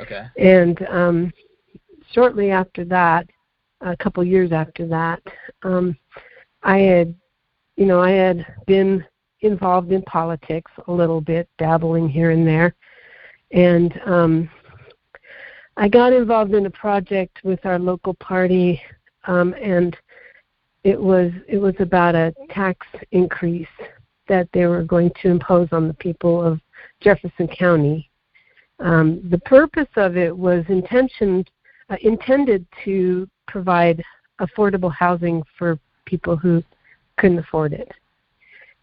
Okay. And shortly after that, a couple years after that, I had been involved in politics a little bit, dabbling here and there, and I got involved in a project with our local party, and it was about a tax increase that they were going to impose on the people of Jefferson County. The purpose of it was intended to provide affordable housing for people who couldn't afford it,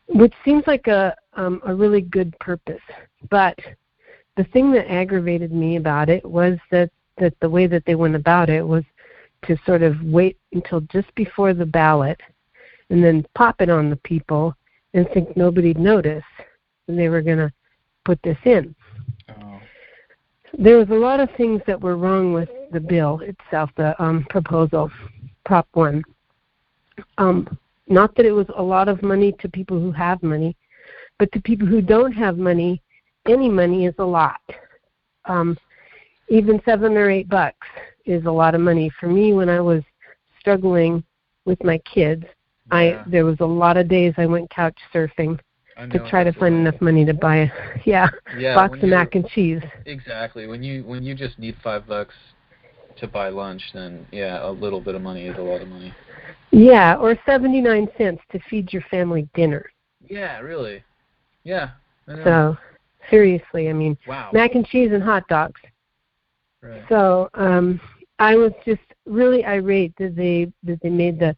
which seems like a really good purpose. But the thing that aggravated me about it was that the way that they went about it was to sort of wait until just before the ballot and then pop it on the people and think nobody'd notice, and they were going to put this in. Oh. There was a lot of things that were wrong with the bill itself, the proposal, Prop 1. Not that it was a lot of money to people who have money, but to people who don't have money, any money is a lot. Even $7 or $8 is a lot of money. For me, when I was struggling with my kids, there was a lot of days I went couch surfing to try to find enough money to buy a box of mac and cheese. Exactly. When you just need $5 to buy lunch, then a little bit of money is a lot of money. Yeah, or 79 cents to feed your family dinner. Yeah, really. Yeah. I know. So, seriously, I mean, wow. Mac and cheese and hot dogs. Right. So, I was just really irate that they made the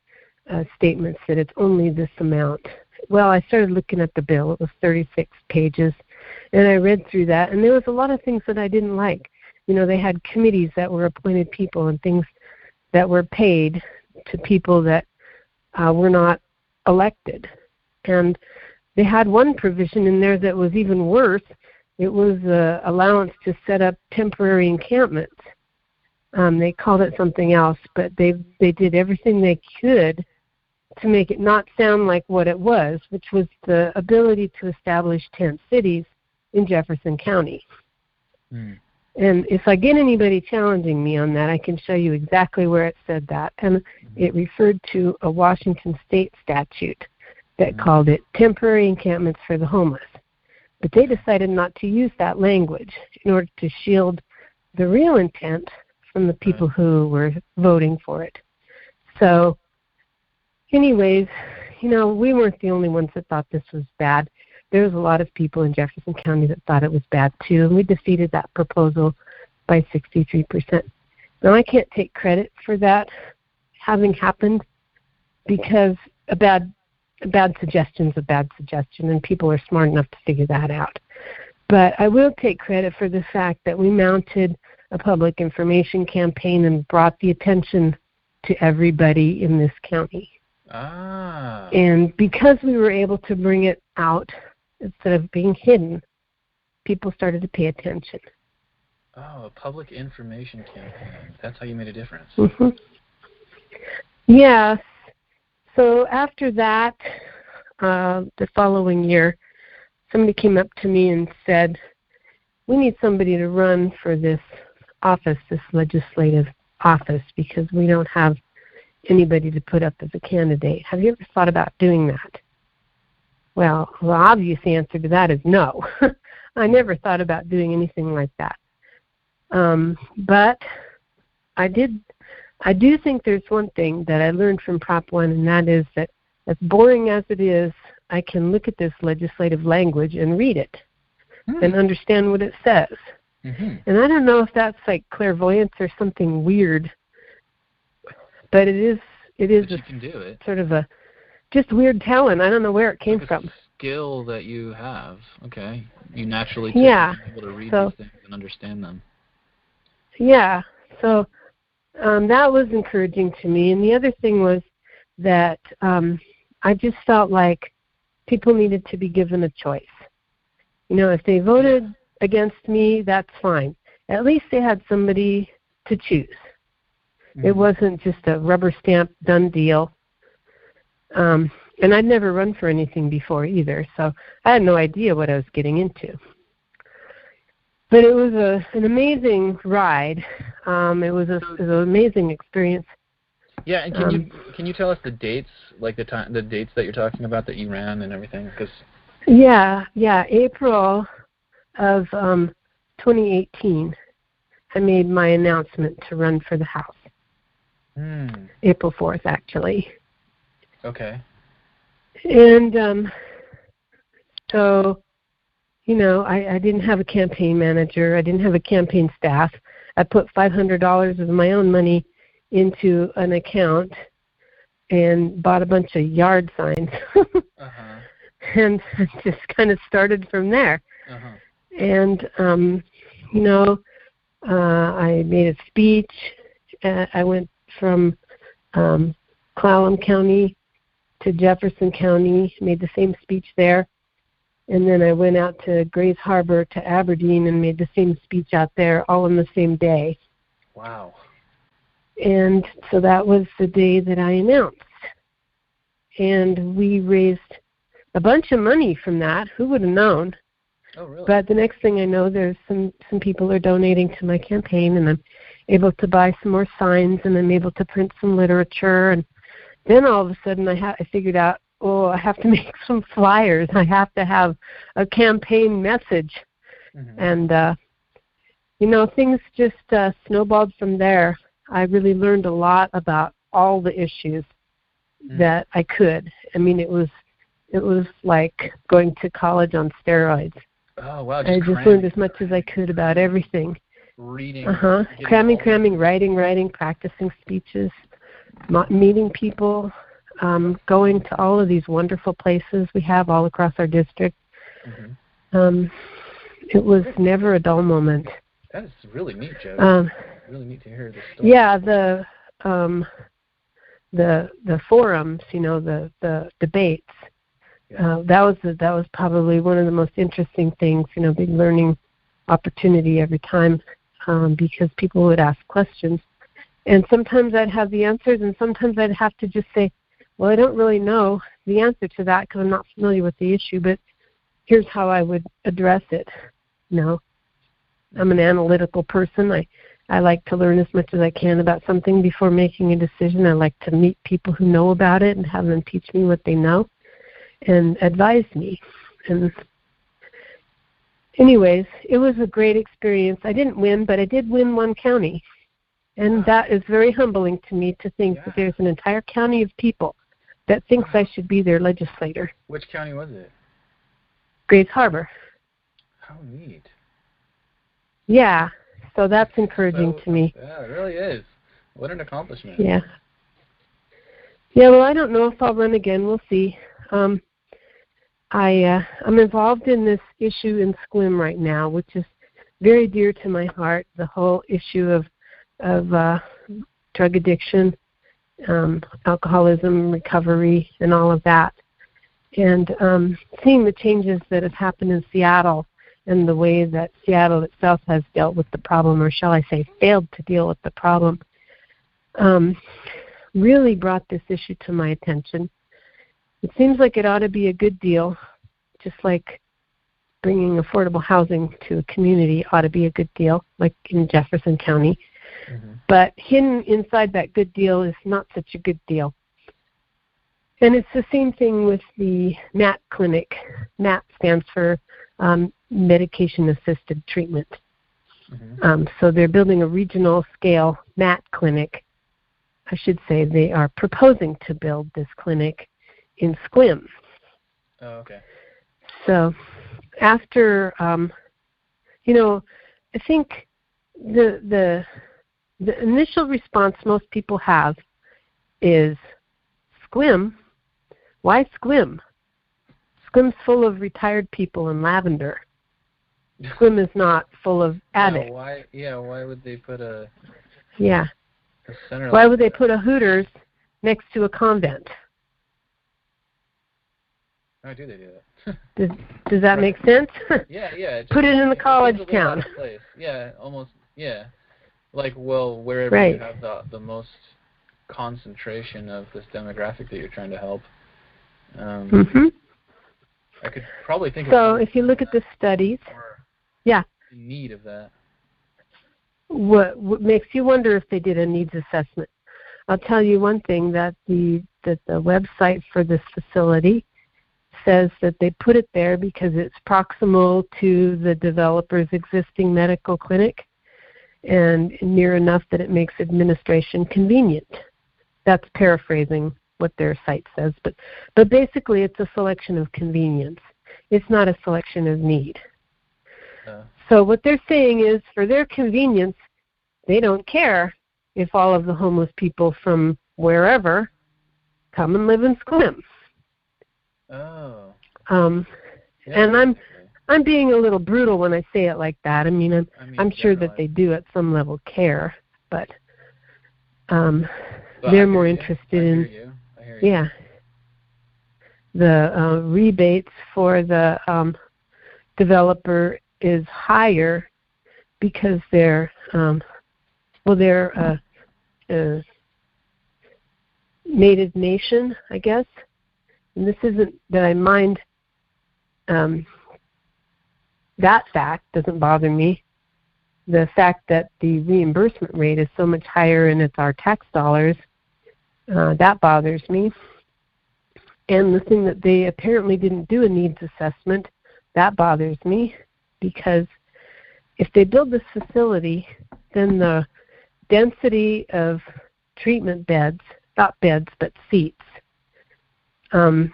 statements that it's only this amount. Well, I started looking at the bill. It was 36 pages, and I read through that, and there was a lot of things that I didn't like. They had committees that were appointed people and things that were paid to people that were not elected. And they had one provision in there that was even worse. It was the allowance to set up temporary encampments. They called it something else, but they did everything they could to make it not sound like what it was, which was the ability to establish tent cities in Jefferson County. Mm. And if I get anybody challenging me on that, I can show you exactly where it said that. And it referred to a Washington State statute that called it temporary encampments for the homeless. But they decided not to use that language in order to shield the real intent from the people who were voting for it. So, anyways, we weren't the only ones that thought this was bad. There was a lot of people in Jefferson County that thought it was bad too, and we defeated that proposal by 63%. Now, I can't take credit for that having happened because a bad suggestion is a bad suggestion, and people are smart enough to figure that out. But I will take credit for the fact that we mounted a public information campaign and brought the attention to everybody in this county. Ah. And because we were able to bring it out instead of being hidden, people started to pay attention. Oh, a public information campaign. That's how you made a difference. Mm-hmm. Yes. So after that, the following year, somebody came up to me and said, we need somebody to run for this office, this legislative office, because we don't have anybody to put up as a candidate. Have you ever thought about doing that? Well, the obvious answer to that is no. I never thought about doing anything like that. But I did I do think there's one thing that I learned from Prop 1, and that is that as boring as it is, I can look at this legislative language and read it and understand what it says. Mm-hmm. And I don't know if that's like clairvoyance or something weird, but it is you can do it. Sort of a just weird talent. I don't know where it came from. Skill that you have. Okay. You naturally are able to read these things and understand them. Yeah. So that was encouraging to me. And the other thing was that I just felt like people needed to be given a choice. You know, if they voted against me, that's fine. At least they had somebody to choose. Mm-hmm. It wasn't just a rubber stamp done deal. And I'd never run for anything before either, so I had no idea what I was getting into. But it was an amazing ride. It was an amazing experience. Yeah, and can you tell us the dates, like the dates that you're talking about that you ran and everything? Because April of 2018, I made my announcement to run for the House. April 4th, actually. Okay. And so, you know, I didn't have a campaign manager. I didn't have a campaign staff. I put $500 of my own money into an account and bought a bunch of yard signs. And just kind of started from there. And, you know, I made a speech. I went from Clallam County to Jefferson County, made the same speech there. And then I went out to Grays Harbor to Aberdeen and made the same speech out there all in the same day. Wow. And so that was the day that I announced. And we raised a bunch of money from that. Who would have known? Oh, really? But the next thing I know, there's some people are donating to my campaign, and I'm able to buy some more signs, and I'm able to print some literature. And then all of a sudden I figured out, I have to make some flyers. I have to have a campaign message. And, you know, things just snowballed from there. I really learned a lot about all the issues that I could. I mean, it was like going to college on steroids. Oh, wow. I just learned as much as I could about everything. Reading. Cramming, writing, practicing speeches, meeting people, going to all of these wonderful places we have all across our district. It was never a dull moment. That is really neat, Jodi. Really neat to hear this story. Yeah, the forums, you know, the debates. That was probably one of the most interesting things, you know, big learning opportunity every time, because people would ask questions. And sometimes I'd have the answers, and sometimes I'd have to just say, well, I don't really know the answer to that because I'm not familiar with the issue, but here's how I would address it. You know, I'm an analytical person. I like to learn as much as I can about something before making a decision. I like to meet people who know about it and have them teach me what they know and advise me. And anyways, it was a great experience. I didn't win, but I did win one county. And that is very humbling to me to think that there's an entire county of people that thinks I should be their legislator. Which county was it? Grays Harbor. How neat. Yeah, so that's encouraging to me. Yeah, it really is. What an accomplishment. Yeah. Yeah, well, I don't know if I'll run again. We'll see. I'm involved in this issue in Sequim right now, which is very dear to my heart, the whole issue of drug addiction, alcoholism, recovery, and all of that. And seeing the changes that have happened in Seattle and the way that Seattle itself has dealt with the problem, or shall I say failed to deal with the problem, really brought this issue to my attention. It seems like it ought to be a good deal, just like bringing affordable housing to a community ought to be a good deal, like in Jefferson County. But hidden inside that good deal is not such a good deal. And it's the same thing with the MAT clinic. MAT stands for medication-assisted treatment. So they're building a regional-scale MAT clinic I should say they are proposing to build this clinic in Sequim. Oh, okay. So after, I think the initial response most people have is, Sequim? Why Sequim? Sequim's full of retired people and lavender. Sequim is not full of addicts. Why would they put a center? Why would they put a Hooters next to a convent? Why do they do that? Does that make sense? Yeah. Put it in the college town. Place. Yeah, almost. Yeah, wherever you have the most concentration of this demographic that you're trying to help. I could probably think of. So if you look at the studies, in need of that. What makes you wonder if they did a needs assessment? I'll tell you one thing, that the website for this facility says that they put it there because it's proximal to the developer's existing medical clinic and near enough that it makes administration convenient. That's paraphrasing what their site says, but basically it's a selection of convenience. It's not a selection of need. So what they're saying is, for their convenience, they don't care if all of the homeless people from wherever come and live in Sequim. Oh. And I'm being a little brutal when I say it like that. I mean, I'm sure that they do at some level care, but they're more interested in the rebates for the developer is higher because they're Native nation, I guess. And this isn't that I mind. That fact doesn't bother me. The fact that the reimbursement rate is so much higher and it's our tax dollars, that bothers me. And the thing that they apparently didn't do a needs assessment, that bothers me, because if they build this facility, then the density of treatment beds, not beds but seats, in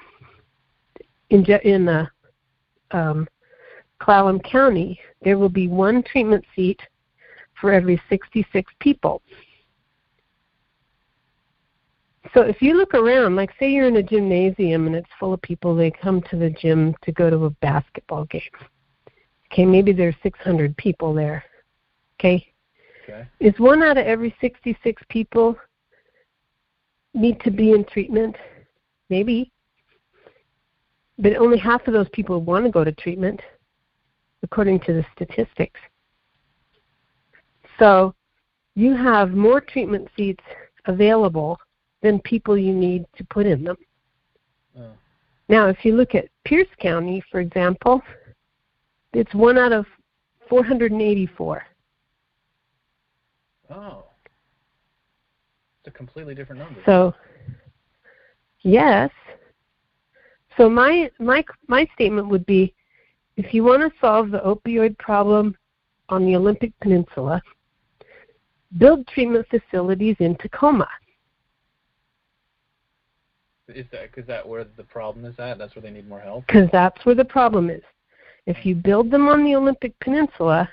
Clallam County, there will be one treatment seat for every 66 people. So if you look around, like say you're in a gymnasium and it's full of people, they come to the gym to go to a basketball game. Okay, maybe there's 600 people there. Okay? Is one out of every 66 people need to be in treatment? Maybe. But only half of those people want to go to treatment, according to the statistics. So you have more treatment seats available than people you need to put in them. Now, if you look at Pierce County, for example, it's 1 out of 484. Oh. It's a completely different number. So, yes. So my statement would be, if you want to solve the opioid problem on the Olympic Peninsula, build treatment facilities in Tacoma. Is that where the problem is at? That's where they need more help? Because that's where the problem is. If you build them on the Olympic Peninsula,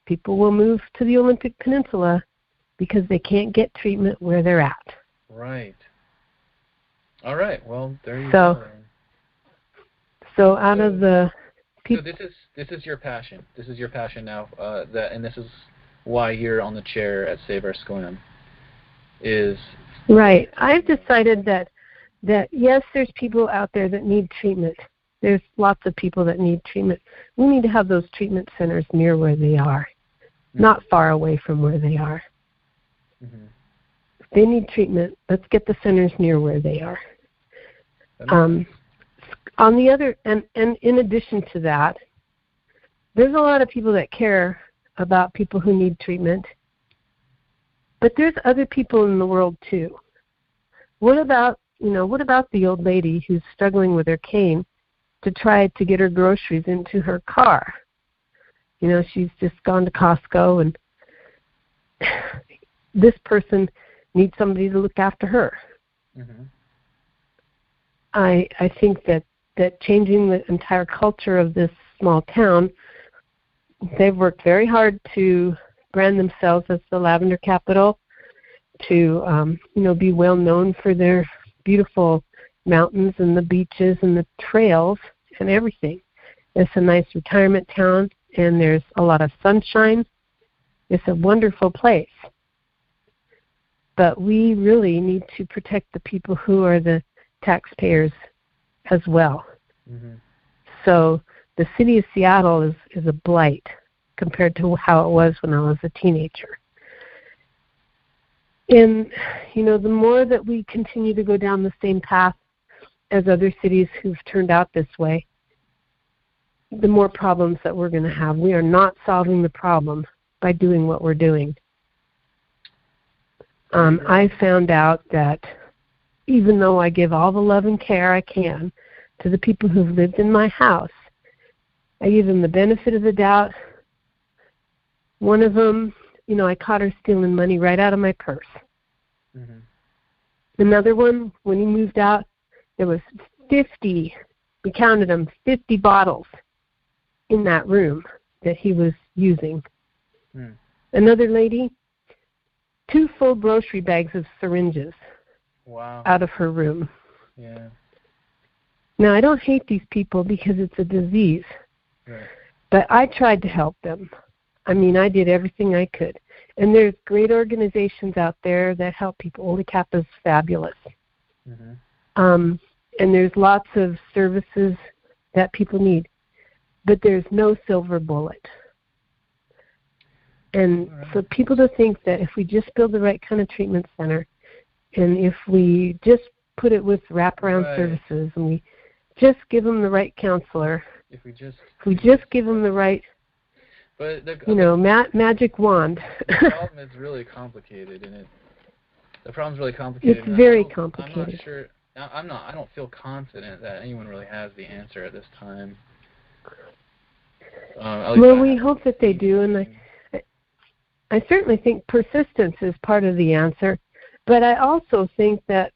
people will move to the Olympic Peninsula because they can't get treatment where they're at. Right. All right. Well, there you go. So out of the people, so this is your passion. This is your passion now. And this is why you're on the chair at Save Our Sequim. Is right. I've decided that yes, there's people out there that need treatment. There's lots of people that need treatment. We need to have those treatment centers near where they are, not far away from where they are. Mm-hmm. If they need treatment, let's get the centers near where they are. On the other, and in addition to that, there's a lot of people that care about people who need treatment, but there's other people in the world too. What about the old lady who's struggling with her cane to try to get her groceries into her car? She's just gone to Costco, and this person need somebody to look after her. Mm-hmm. I think that changing the entire culture of this small town, they've worked very hard to brand themselves as the lavender capital, to be well known for their beautiful mountains and the beaches and the trails and everything. It's a nice retirement town, and there's a lot of sunshine. It's a wonderful place. But we really need to protect the people who are the taxpayers as well. Mm-hmm. So the city of Seattle is a blight compared to how it was when I was a teenager. And, the more that we continue to go down the same path as other cities who've turned out this way, the more problems that we're going to have. We are not solving the problem by doing what we're doing. I found out that even though I give all the love and care I can to the people who've lived in my house, I give them the benefit of the doubt. One of them, I caught her stealing money right out of my purse. Mm-hmm. Another one, when he moved out, there was 50, we counted them, 50 bottles in that room that he was using. Mm. Another lady, 2 full grocery bags of syringes out of her room. Yeah. Now, I don't hate these people because it's a disease, right. But I tried to help them. I did everything I could. And there's great organizations out there that help people. OLICAP is fabulous. Mm-hmm. And there's lots of services that people need. But there's no silver bullet. And for people to think that if we just build the right kind of treatment center, and if we just put it with wraparound services, and we just give them the right counselor, if we just give them the right, magic wand. The problem is really complicated, and the problem's really complicated. It's very complicated. I'm not sure. I don't feel confident that anyone really has the answer at this time. We hope that they do, and I certainly think persistence is part of the answer, but I also think that,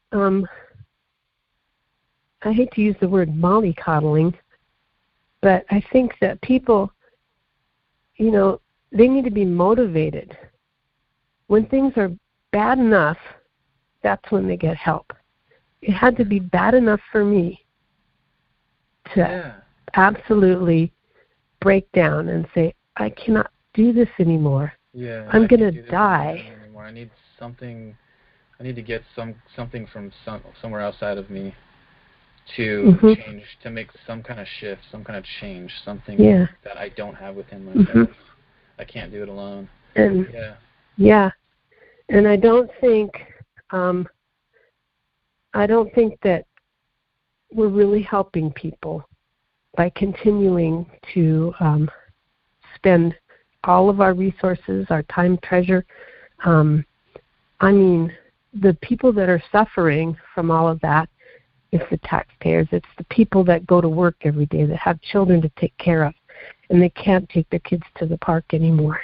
I hate to use the word mollycoddling, but I think that people, they need to be motivated. When things are bad enough, that's when they get help. It had to be bad enough for me to absolutely break down and say, I cannot do this anymore. Yeah, I'm going to die. I need something. I need to get something from somewhere outside of me to change, to make some kind of shift, some kind of change, something that I don't have within myself. I can't do it alone. And and I don't think that we're really helping people by continuing to spend all of our resources, our time, treasure. The people that are suffering from all of that, it's the taxpayers. It's the people that go to work every day, that have children to take care of, and they can't take their kids to the park anymore.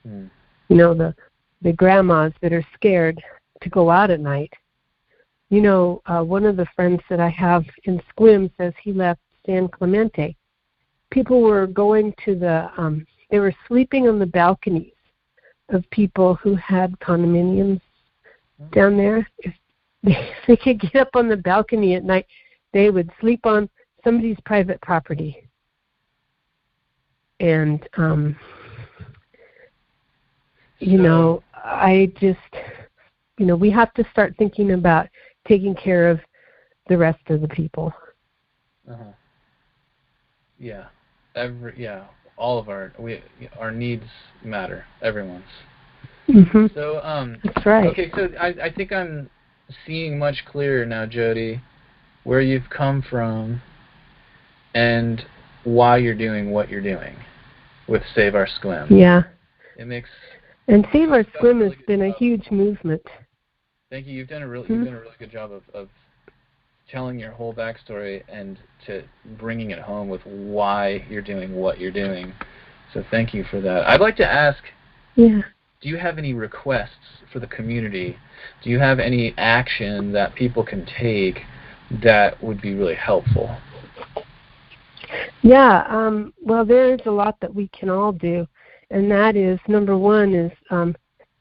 Mm. The grandmas that are scared to go out at night. One of the friends that I have in Sequim says he left San Clemente. People were going to they were sleeping on the balconies of people who had condominiums down there. If they could get up on the balcony at night, they would sleep on somebody's private property. And, I just, we have to start thinking about taking care of the rest of the people. Uh-huh. Yeah. All of our needs matter. Everyone's. Mm-hmm. So, that's right. Okay, so I think I'm seeing much clearer now, Jodi, where you've come from and why you're doing what you're doing with Save Our Sequim. Yeah. And Save Our Sequim has been a huge movement. Thank you. You've done a really good job of telling your whole backstory and to bringing it home with why you're doing what you're doing. So thank you for that. I'd like to ask, do you have any requests for the community? Do you have any action that people can take that would be really helpful? Yeah, well, there's a lot that we can all do, and that is, number one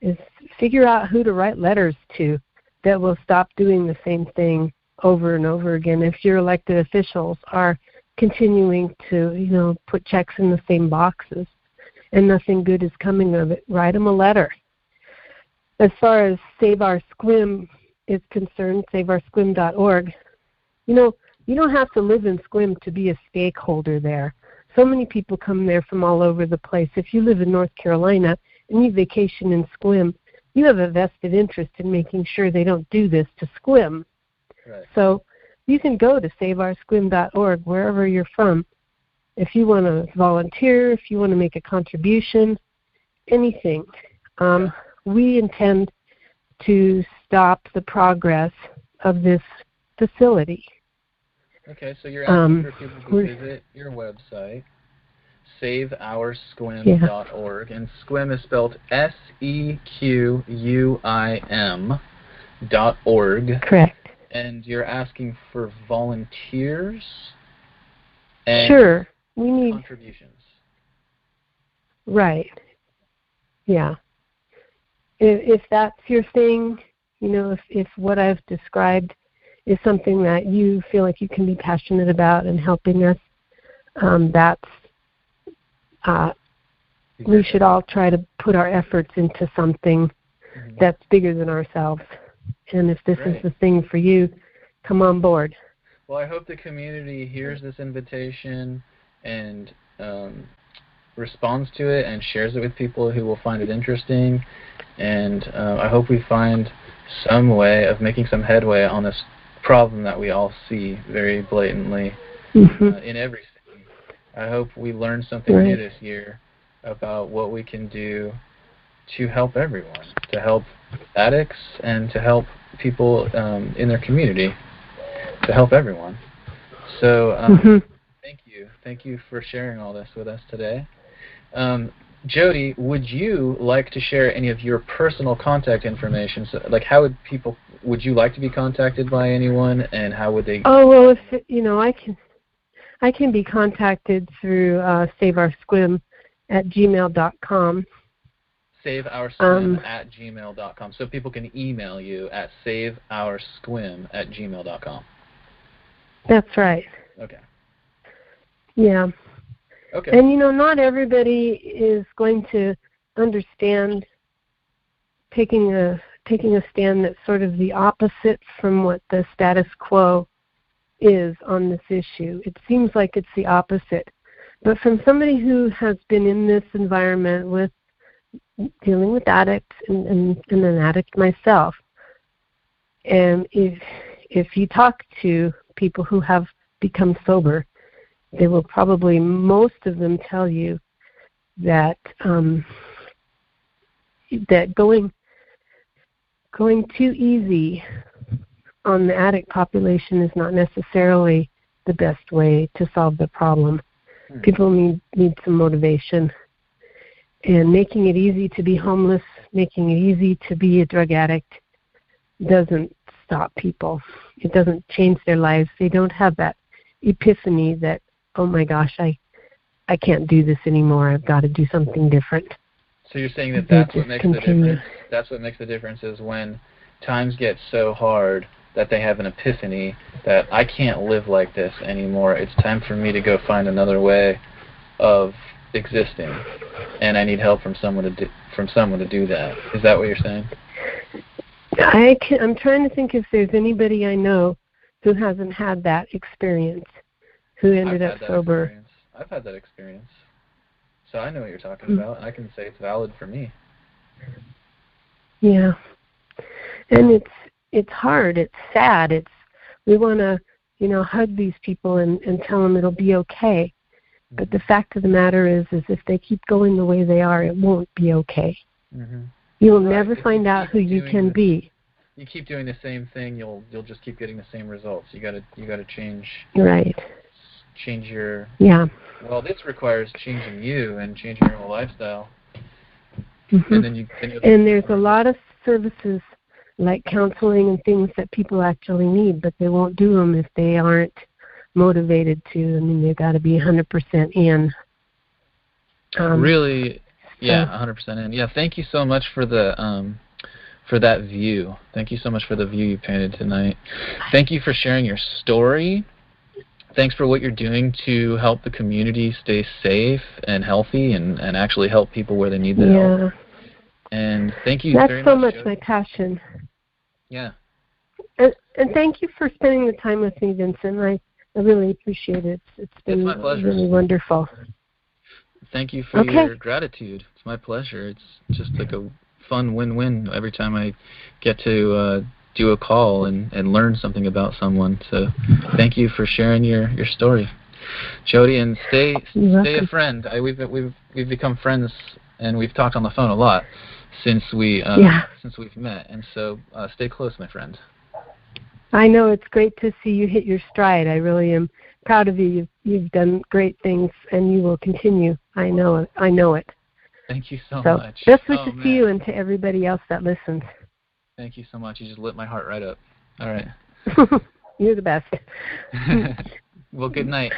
is figure out who to write letters to that will stop doing the same thing over and over again. If your elected officials are continuing to, put checks in the same boxes and nothing good is coming of it, write them a letter. As far as Save Our Sequim is concerned, saveoursquim.org, you don't have to live in Sequim to be a stakeholder there. So many people come there from all over the place. If you live in North Carolina and you vacation in Sequim, you have a vested interest in making sure they don't do this to Sequim. Right. So you can go to saveoursquim.org wherever you're from. If you want to volunteer, if you want to make a contribution, anything. We intend to stop the progress of this facility. Okay, so you're asking for people to visit your website, saveoursquim.org, and Sequim is spelled SEQUIM.org. Correct. And you're asking for volunteers and sure. We need contributions. Right. Yeah. If that's your thing, if what I've described is something that you feel like you can be passionate about and helping us, we should all try to put our efforts into something that's bigger than ourselves. And if this is the thing for you, come on board. Well, I hope the community hears this invitation and responds to it and shares it with people who will find it interesting. And I hope we find some way of making some headway on this problem that we all see very blatantly in everything. I hope we learn something new this year about what we can do to help everyone, to help addicts and to help people in their community, to help everyone. So thank you for sharing all this with us today. Jodi, would you like to share any of your personal contact information? So, like, how would you like to be contacted by anyone, and how would they? Oh, well, I can be contacted through saveoursquim@gmail.com. saveoursquim@gmail.com. So people can email you at saveoursquim@gmail.com. That's right. Okay. Yeah. Okay. And not everybody is going to understand taking a stand that's sort of the opposite from what the status quo is on this issue. It seems like it's the opposite. But from somebody who has been in this environment with dealing with addicts and an addict myself, and if you talk to people who have become sober, they will probably, most of them, tell you that that going too easy on the addict population is not necessarily the best way to solve the problem. People need some motivation. And making it easy to be homeless, making it easy to be a drug addict doesn't stop people. It doesn't change their lives. They don't have that epiphany that, oh my gosh, I can't do this anymore. I've got to do something different. So you're saying that's what makes the difference? That's what makes the difference is when times get so hard that they have an epiphany that I can't live like this anymore. It's time for me to go find another way of existing, and I need help from someone to do that. Is that what you're saying? I'm trying to think if there's anybody I know who hasn't had that experience, who ended up sober. I've had that experience. So I know what you're talking about, and I can say it's valid for me. Yeah. And it's hard. It's sad. We want to, hug these people and tell them it'll be okay. But the fact of the matter is if they keep going the way they are, it won't be okay. You'll never find out who you can be. You keep doing the same thing, you'll just keep getting the same results. You got to change. Right. Change your. Yeah. Well, this requires changing you and changing your whole lifestyle. Mm-hmm. And there's a lot of services like counseling and things that people actually need, but they won't do them if they aren't motivated to. I mean, they've got to be 100% in. Really, yeah, 100% in. Yeah, thank you so much for the for that view. Thank you so much for the view you painted tonight. Thank you for sharing your story. Thanks for what you're doing to help the community stay safe and healthy and actually help people where they need the help. And thank you very much. That's so much my passion. Yeah. And thank you for spending the time with me, Vincent. I really appreciate it. It's been my pleasure. Really wonderful. Thank you for your gratitude. It's my pleasure. It's just like a fun win-win every time I get to do a call and learn something about someone. So thank you for sharing your story, Jodi, and stay a friend. We've become friends, and we've talked on the phone a lot since we've met, and so stay close, my friend. I know it's great to see you hit your stride. I really am proud of you. You've done great things, and you will continue. I know it. Thank you so much. Best wishes to you and to everybody else that listens. Thank you so much. You just lit my heart right up. All right. You're the best. Well, good night.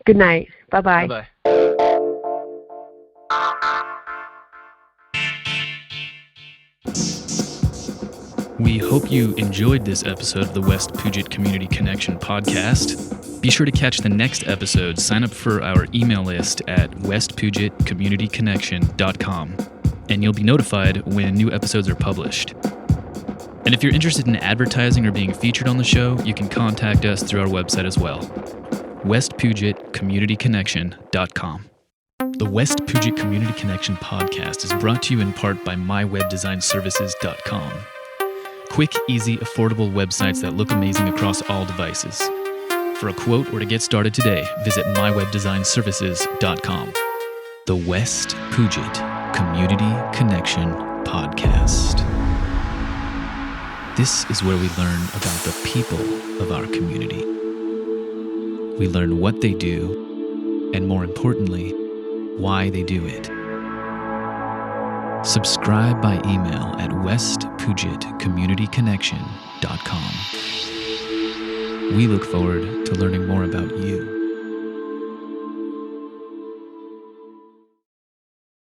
Good night. Bye-bye. Bye-bye. We hope you enjoyed this episode of the West Puget Community Connection podcast. Be sure to catch the next episode. Sign up for our email list at westpugetcommunityconnection.com, and you'll be notified when new episodes are published. And if you're interested in advertising or being featured on the show, you can contact us through our website as well, westpugetcommunityconnection.com. The West Puget Community Connection podcast is brought to you in part by mywebdesignservices.com. Quick, easy, affordable websites that look amazing across all devices. For a quote or to get started today, visit mywebdesignservices.com. The West Puget Community Connection podcast. This is where we learn about the people of our community. We learn what they do, and more importantly, why they do it. Subscribe by email at westpugetcommunityconnection.com. We look forward to learning more about you.